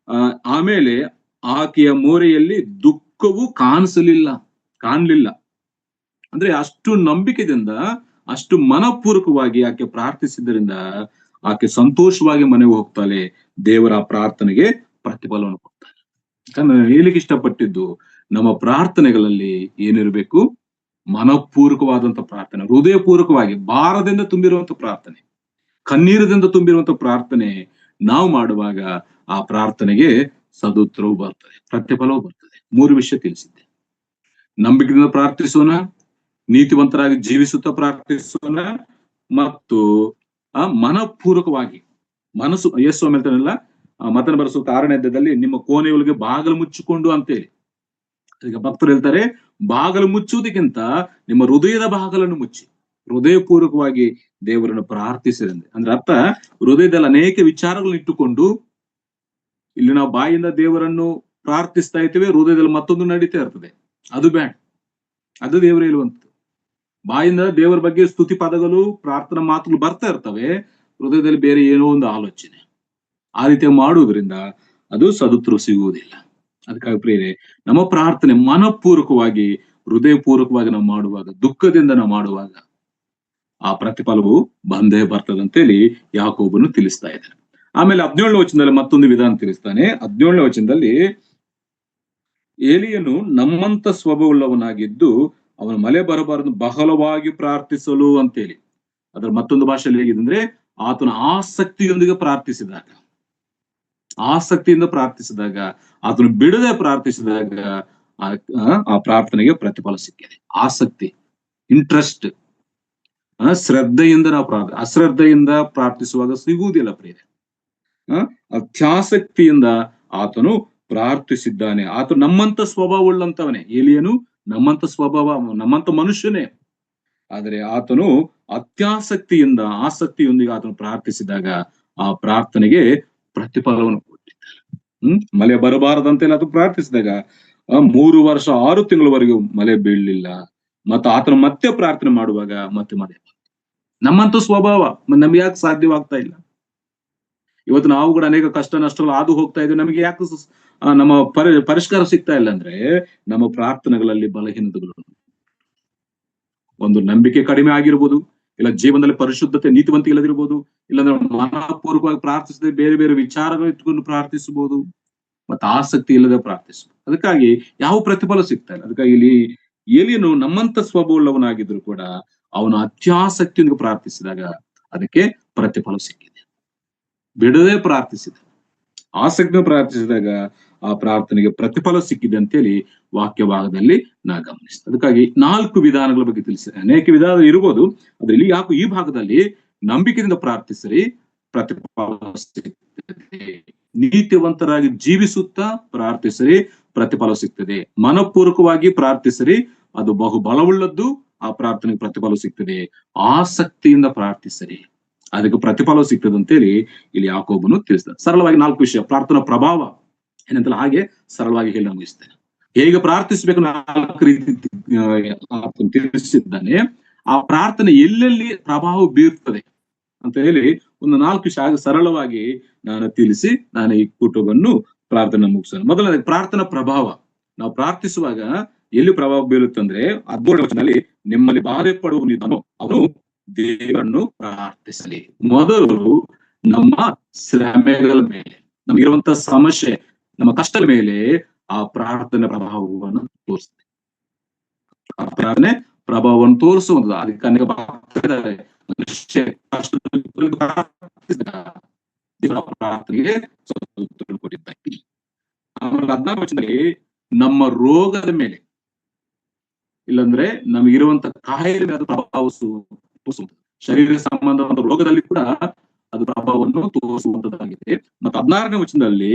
ಆಮೇಲೆ ಆಕೆಯ ಮೋರೆಯಲ್ಲಿ ದುಃಖವು ಕಾಣಲಿಲ್ಲ. ಅಂದ್ರೆ ಅಷ್ಟು ನಂಬಿಕೆಯಿಂದ, ಅಷ್ಟು ಮನಪೂರ್ವಕವಾಗಿ ಆಕೆ ಪ್ರಾರ್ಥಿಸಿದ್ದರಿಂದ ಆಕೆ ಸಂತೋಷವಾಗಿ ಮನೆಗೆ ಹೋಗ್ತಾಳೆ. ದೇವರ ಪ್ರಾರ್ಥನೆಗೆ ಪ್ರತಿಫಲವನ್ನು ಕೊಡ್ತಾನೆ. ನಾನು ಹೇಳಿಕ್ಕೆ ಇಷ್ಟಪಟ್ಟಿದ್ದು, ನಮ್ಮ ಪ್ರಾರ್ಥನೆಗಳಲ್ಲಿ ಏನಿರಬೇಕು? ಮನಪೂರ್ವಕವಾದಂತ ಪ್ರಾರ್ಥನೆ, ಹೃದಯಪೂರ್ವಕವಾಗಿ ಭಾರದಿಂದ ತುಂಬಿರುವಂತ ಪ್ರಾರ್ಥನೆ, ಕಣ್ಣೀರದಿಂದ ತುಂಬಿರುವಂತ ಪ್ರಾರ್ಥನೆ ನಾವು ಮಾಡುವಾಗ ಆ ಪ್ರಾರ್ಥನೆಗೆ ಸದುತ್ತರವು ಬರ್ತದೆ, ಪ್ರತಿಫಲವೂ ಬರ್ತದೆ. 3 ವಿಷಯ ತಿಳಿಸಿದ್ದೆ. ನಂಬಿಕೆಯಿಂದ ಪ್ರಾರ್ಥಿಸೋಣ, ನೀತಿವಂತರಾಗಿ ಜೀವಿಸುತ್ತಾ ಪ್ರಾರ್ಥಿಸೋಣ, ಮತ್ತು ಮನಪೂರ್ವಕವಾಗಿ ಮನಸ್ಸು. ಯೇಸು ಹೇಳ್ತಾನಲ್ಲ, ಮತನ ಬರೆಸುತ್ತ 6ನೇ ಅಧ್ಯಾಯದಲ್ಲಿ, ನಿಮ್ಮ ಕೋಣೆಯೊಳಗೆ ಬಾಗಿಲು ಮುಚ್ಚಿಕೊಂಡು ಅಂತೇಳಿ. ಈಗ ಭಕ್ತರು ಹೇಳ್ತಾರೆ, ಬಾಗಿಲು ಮುಚ್ಚುವುದಕ್ಕಿಂತ ನಿಮ್ಮ ಹೃದಯದ ಬಾಗಿಲನ್ನು ಮುಚ್ಚಿ ಹೃದಯಪೂರ್ವಕವಾಗಿ ದೇವರನ್ನು ಪ್ರಾರ್ಥಿಸಿದಂತೆ. ಅಂದ್ರೆ ಅರ್ಥ, ಹೃದಯದಲ್ಲಿ ಅನೇಕ ವಿಚಾರಗಳನ್ನು ಇಟ್ಟುಕೊಂಡು ಇಲ್ಲಿ ನಾವು ಬಾಯಿಂದ ದೇವರನ್ನು ಪ್ರಾರ್ಥಿಸ್ತಾ ಇರ್ತೇವೆ, ಹೃದಯದಲ್ಲಿ ಮತ್ತೊಂದು ನಡೀತಾ ಇರ್ತದೆ. ಅದು ಬೇಡ. ಅದು ದೇವರು ಹೇಳುವಂಥದ್ದು. ಬಾಯಿಂದ ದೇವರ ಬಗ್ಗೆ ಸ್ತುತಿ ಪದಗಳು, ಪ್ರಾರ್ಥನಾ ಮಾತುಗಳು ಬರ್ತಾ ಇರ್ತವೆ, ಹೃದಯದಲ್ಲಿ ಬೇರೆ ಏನೋ ಒಂದು ಆಲೋಚನೆ. ಆ ರೀತಿ ಮಾಡುವುದರಿಂದ ಅದು ಸದುತ್ತರವು ಸಿಗುವುದಿಲ್ಲ. ಅದಕ್ಕಾಗಿ ಪ್ರಿಯರೇ, ನಮ್ಮ ಪ್ರಾರ್ಥನೆ ಮನಪೂರ್ವಕವಾಗಿ ಹೃದಯಪೂರ್ವಕವಾಗಿ ನಾವು ಮಾಡುವಾಗ, ದುಃಖದಿಂದ ನಾವು ಮಾಡುವಾಗ ಆ ಪ್ರತಿಫಲವು ಬಂದೇ ಬರ್ತದೆ ಅಂತೇಳಿ ಯಾಕೋಬನು ತಿಳಿಸ್ತಾ ಇದ್ದಾನೆ. ಆಮೇಲೆ 17ನೇ ವಚನದಲ್ಲಿ ಮತ್ತೊಂದು ವಿಧಾನ ತಿಳಿಸ್ತಾನೆ. 17ನೇ ವಚನದಲ್ಲಿ, ಏಲಿಯನು ನಮ್ಮಂತ ಸ್ವಭಾವವುಳ್ಳವನಾಗಿದ್ದು ಅವನ ಮಳೆ ಬರಬಾರದು ಬಹಳವಾಗಿ ಪ್ರಾರ್ಥಿಸಲು ಅಂತೇಳಿ. ಅದರ ಮತ್ತೊಂದು ಭಾಷೆಯಲ್ಲಿ ಹೇಗಿದೆ ಅಂದ್ರೆ, ಆತನ ಆಸಕ್ತಿಯೊಂದಿಗೆ ಆಸಕ್ತಿಯಿಂದ ಪ್ರಾರ್ಥಿಸಿದಾಗ, ಆತನು ಬಿಡದೆ ಪ್ರಾರ್ಥಿಸಿದಾಗ ಆ ಪ್ರಾರ್ಥನೆಗೆ ಪ್ರತಿಫಲ ಸಿಕ್ಕಿದೆ. ಆಸಕ್ತಿ, ಇಂಟ್ರೆಸ್ಟ್, ಶ್ರದ್ಧೆಯಿಂದ ನಾವು ಅಶ್ರದ್ಧೆಯಿಂದ ಪ್ರಾರ್ಥಿಸುವಾಗ ಸಿಗುವುದಿಲ್ಲ ಪ್ರಿಯರೇ. ಅತ್ಯಾಸಕ್ತಿಯಿಂದ ಆತನು ಪ್ರಾರ್ಥಿಸಿದ್ದಾನೆ. ಆತನು ನಮ್ಮಂತ ಸ್ವಭಾವ ಉಳ್ಳಂತವನೇ. ಏಲಿಯನು ನಮ್ಮಂತ ಸ್ವಭಾವ, ನಮ್ಮಂತ ಮನುಷ್ಯನೇ. ಆದರೆ ಆತನು ಅತ್ಯಾಸಕ್ತಿಯಿಂದ, ಆಸಕ್ತಿಯೊಂದಿಗೆ ಆತನು ಪ್ರಾರ್ಥಿಸಿದಾಗ ಆ ಪ್ರಾರ್ಥನೆಗೆ ಪ್ರತಿಫಲವನ್ನು ಕೊಟ್ಟಿದ್ದಾನೆ. ಮಳೆ ಬರಬಾರದಂತೆಲ್ಲ ಆತನು ಪ್ರಾರ್ಥಿಸಿದಾಗ 3 ವರ್ಷ 6 ತಿಂಗಳವರೆಗೂ ಮಳೆ ಬೀಳಲಿಲ್ಲ. ಮತ್ತು ಆತನು ಮತ್ತೆ ಪ್ರಾರ್ಥನೆ ಮಾಡುವಾಗ ಮತ್ತೆ ಮಳೆ. ನಮ್ಮಂತ ಸ್ವಭಾವ ನಮ್ಗೆ ಯಾಕೆ ಸಾಧ್ಯವಾಗ್ತಾ ಇಲ್ಲ? ಇವತ್ತು ನಾವು ಕೂಡ ಅನೇಕ ಕಷ್ಟ ನಷ್ಟಗಳು ಹಾದು ಹೋಗ್ತಾ ಇದ್ವಿ. ನಮಗೆ ಯಾಕೆ ನಮ್ಮ ಪರಿಷ್ಕಾರ ಸಿಗ್ತಾ ಇಲ್ಲ ಅಂದ್ರೆ, ನಮ್ಮ ಪ್ರಾರ್ಥನೆಗಳಲ್ಲಿ ಬಲಹೀನತೆಗಳು. ಒಂದು ನಂಬಿಕೆ ಕಡಿಮೆ ಆಗಿರ್ಬೋದು, ಇಲ್ಲ ಜೀವನದಲ್ಲಿ ಪರಿಶುದ್ಧತೆ, ನೀತಿವಂತಿಕೆ ಇಲ್ಲದಿರ್ಬೋದು, ಇಲ್ಲಾಂದ್ರೆ ಮನಪೂರ್ವಕವಾಗಿ ಪ್ರಾರ್ಥಿಸದೆ ಬೇರೆ ಬೇರೆ ವಿಚಾರಗಳು ಇಟ್ಕೊಂಡು ಪ್ರಾರ್ಥಿಸಬಹುದು, ಮತ್ತೆ ಆಸಕ್ತಿ ಇಲ್ಲದೆ ಪ್ರಾರ್ಥಿಸಬಹುದು. ಅದಕ್ಕಾಗಿ ಯಾವ ಪ್ರತಿಫಲ ಸಿಗ್ತಾ ಇಲ್ಲ. ಅದಕ್ಕಾಗಿ ಇಲ್ಲಿ ಏಲಿಯನು ನಮ್ಮಂತ ಸ್ವಭಾವವುಳ್ಳವನಾಗಿದ್ರು ಕೂಡ ಅವನು ಅತ್ಯಾಸಕ್ತಿಯಿಂದ ಪ್ರಾರ್ಥಿಸಿದಾಗ ಅದಕ್ಕೆ ಪ್ರತಿಫಲ ಸಿಕ್ಕಿದೆ. ಬಿಡದೆ ಪ್ರಾರ್ಥಿಸಿದ, ಆಸಕ್ತಿ ಪ್ರಾರ್ಥಿಸಿದಾಗ ಆ ಪ್ರಾರ್ಥನೆಗೆ ಪ್ರತಿಫಲ ಸಿಕ್ಕಿದೆ ಅಂತೇಳಿ ವಾಕ್ಯ ಭಾಗದಲ್ಲಿ ನಾ ಗಮನಿಸಿದೆ. ಅದಕ್ಕಾಗಿ 4 ವಿಧಾನಗಳ ಬಗ್ಗೆ ತಿಳಿಸಿದೆ. ಅನೇಕ ವಿಧಾನ ಇರ್ಬೋದು, ಅದರಲ್ಲಿ ಯಾಕೆ ಈ ಭಾಗದಲ್ಲಿ ನಂಬಿಕೆಯಿಂದ ಪ್ರಾರ್ಥಿಸಿರಿ ಪ್ರತಿಫಲ ಸಿಗ್ತದೆ, ನೀತಿವಂತರಾಗಿ ಜೀವಿಸುತ್ತಾ ಪ್ರಾರ್ಥಿಸಿರಿ ಪ್ರತಿಫಲ ಸಿಗ್ತದೆ, ಮನಪೂರ್ವಕವಾಗಿ ಪ್ರಾರ್ಥಿಸಿರಿ ಅದು ಬಹು ಬಲವುಳ್ಳದ್ದು, ಆ ಪ್ರಾರ್ಥನೆಗೆ ಪ್ರತಿಫಲ ಸಿಗ್ತದೆ, ಆಸಕ್ತಿಯಿಂದ ಪ್ರಾರ್ಥಿಸಿರಿ ಅದಕ್ಕೆ ಪ್ರತಿಫಲ ಸಿಗ್ತದೆ ಅಂತೇಳಿ ಇಲ್ಲಿ ಯಾಕೋಬನು ತಿಳಿಸ್ತಾರೆ. ಸರಳವಾಗಿ 4 ವಿಷಯ. ಪ್ರಾರ್ಥನಾ ಪ್ರಭಾವ ಏನಂತಲ್ಲ ಹಾಗೆ ಸರಳವಾಗಿ ಹೇಳಿ ಮುಗಿಸ್ತೇನೆ. ಹೇಗೆ ಪ್ರಾರ್ಥಿಸ್ಬೇಕು 4 ರೀತಿ ತಿಳಿಸಿದ್ದಾನೆ. ಆ ಪ್ರಾರ್ಥನೆ ಎಲ್ಲೆಲ್ಲಿ ಪ್ರಭಾವ ಬೀರ್ತದೆ ಅಂತ ಹೇಳಿ ಒಂದು 4 ವಿಷಯ ಹಾಗೆ ಸರಳವಾಗಿ ನಾನು ತಿಳಿಸಿ ನಾನು ಈ ಕೂಟವನ್ನು ಪ್ರಾರ್ಥನೆ ಮುಗಿಸೋಣ. ಮೊದಲನೇ ಪ್ರಾರ್ಥನಾ ಪ್ರಭಾವ. ನಾವು ಪ್ರಾರ್ಥಿಸುವಾಗ ಎಲ್ಲಿ ಪ್ರಭಾವ ಬೀಳುತ್ತಂದ್ರೆ 13ನೇ ವಚನದಲ್ಲಿ, ನಿಮ್ಮಲ್ಲಿ ಬಾಧೆ ಪಡುವವನಿದ್ದಾನೋ ಅವನು ದೇವರನ್ನು ಪ್ರಾರ್ಥಿಸಲಿ. ಮೊದಲು ನಮ್ಮ ಶ್ರಮೆಗಳ ಮೇಲೆ, ನಮಗಿರುವಂತಹ ಸಮಸ್ಯೆ, ನಮ್ಮ ಕಷ್ಟದ ಮೇಲೆ ಆ ಪ್ರಾರ್ಥನೆ ಪ್ರಭಾವವನ್ನು ತೋರಿಸ್ತದೆ. ಆ ಪ್ರಾರ್ಥನೆ ಪ್ರಭಾವವನ್ನು ತೋರಿಸುವಂಥದ್ದು. ಅದಕ್ಕೆ ಅನೇಕ ಮನುಷ್ಯ ಕಷ್ಟದಲ್ಲಿ ಪ್ರಾರ್ಥಿಸಿದಾಗ ದೇವರ ಪ್ರಾರ್ಥನೆಗೆ ಉತ್ತರ ಕೊಟ್ಟಿದ್ದಾನೆ. ಆಮೇಲೆ 14ನೇ ವಚನದಲ್ಲಿ ನಮ್ಮ ರೋಗದ ಮೇಲೆ, ಇಲ್ಲಂದ್ರೆ ನಮಗಿರುವಂತ ಕಾಯಿಲೆ ಮೇಲೆ ಅದು ತೋರಿಸುವಂಥದ್ದು. ಶರೀರ ಸಂಬಂಧವಾದ ರೋಗದಲ್ಲಿ ಕೂಡ ಅದು ಪ್ರಭಾವವನ್ನು ತೋರಿಸುವಂತದ್ದಾಗಿದೆ. ಮತ್ತು 16ನೇ ವಚನದಲ್ಲಿ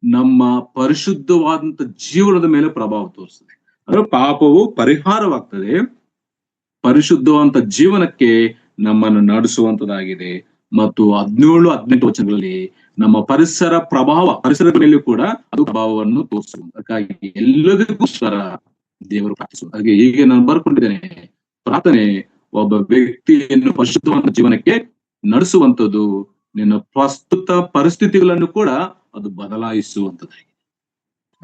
ನಮ್ಮ ಪರಿಶುದ್ಧವಾದಂತ ಜೀವನದ ಮೇಲೆ ಪ್ರಭಾವ ತೋರಿಸ್ತದೆ. ಅಂದ್ರೆ ಪಾಪವು ಪರಿಹಾರವಾಗ್ತದೆ, ಪರಿಶುದ್ಧವಾದಂತ ಜೀವನಕ್ಕೆ ನಮ್ಮನ್ನು ನಡೆಸುವಂತದ್ದಾಗಿದೆ. ಮತ್ತು 17-18 ವಚನಗಳಲ್ಲಿ ನಮ್ಮ ಪರಿಸರದ ಮೇಲೆ ಕೂಡ ಅದು ಪ್ರಭಾವವನ್ನು ತೋರಿಸುವುದು. ಅದಕ್ಕಾಗಿ ಎಲ್ಲದಕ್ಕೋಸ್ಕರ ದೇವರು ಪ್ರಾರ್ಥಿಸುವುದು. ಹಾಗೆ ಹೀಗೆ ನಾನು ಬರ್ಕೊಂಡಿದ್ದೇನೆ, ಪ್ರಾರ್ಥನೆ ಒಬ್ಬ ವ್ಯಕ್ತಿಯನ್ನು ಪರಿಶುದ್ಧವಾದ ಜೀವನಕ್ಕೆ ನಡೆಸುವಂಥದ್ದು, ನಿನ್ನ ಪ್ರಸ್ತುತ ಪರಿಸ್ಥಿತಿಗಳನ್ನು ಕೂಡ ಅದು ಬದಲಾಯಿಸುವಂತದ್ದಾಗಿದೆ.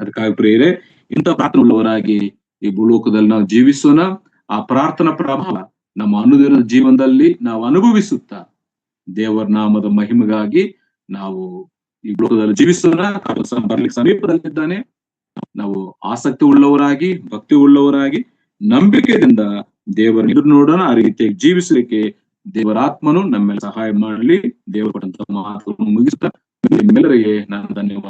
ಅದಕ್ಕಾಗಿ ಪ್ರಿಯರೇ, ಇಂಥ ಪ್ರಾರ್ಥನೆ ಉಳ್ಳವರಾಗಿ ಈ ಭೂಲೋಕದಲ್ಲಿ ನಾವು ಜೀವಿಸೋಣ. ಆ ಪ್ರಾರ್ಥನಾ ಪ್ರಭಾವ ನಮ್ಮ ಅನುದಿನದ ಜೀವನದಲ್ಲಿ ನಾವು ಅನುಭವಿಸುತ್ತಾ ದೇವರ ನಾಮದ ಮಹಿಮೆಗಾಗಿ ನಾವು ಈ ಲೋಕದಲ್ಲಿ ಜೀವಿಸೋಣ. ಬರ್ಲಿಕ್ಕೆ ಸಮೀಪದಲ್ಲಿದ್ದಾನೆ. ನಾವು ಆಸಕ್ತಿ ಉಳ್ಳವರಾಗಿ, ಭಕ್ತಿ ಉಳ್ಳವರಾಗಿ, ನಂಬಿಕೆಯಿಂದ ದೇವರ ಎದುರು ನೋಡೋಣ. ಆ ರೀತಿಯಾಗಿ ಜೀವಿಸಲಿಕ್ಕೆ ದೇವರ ಆತ್ಮನು ನಮ್ಮೆಲ್ಲ ಸಹಾಯ ಮಾಡಲಿ. ದೇವರ ಕೊಟ್ಟಂತ ಮಾತನ್ನು ಮುಗಿಸ್ತಾ ನಿಮ್ಮೆಲ್ಲರಿಗೆ ನಾನು ಧನ್ಯವಾದ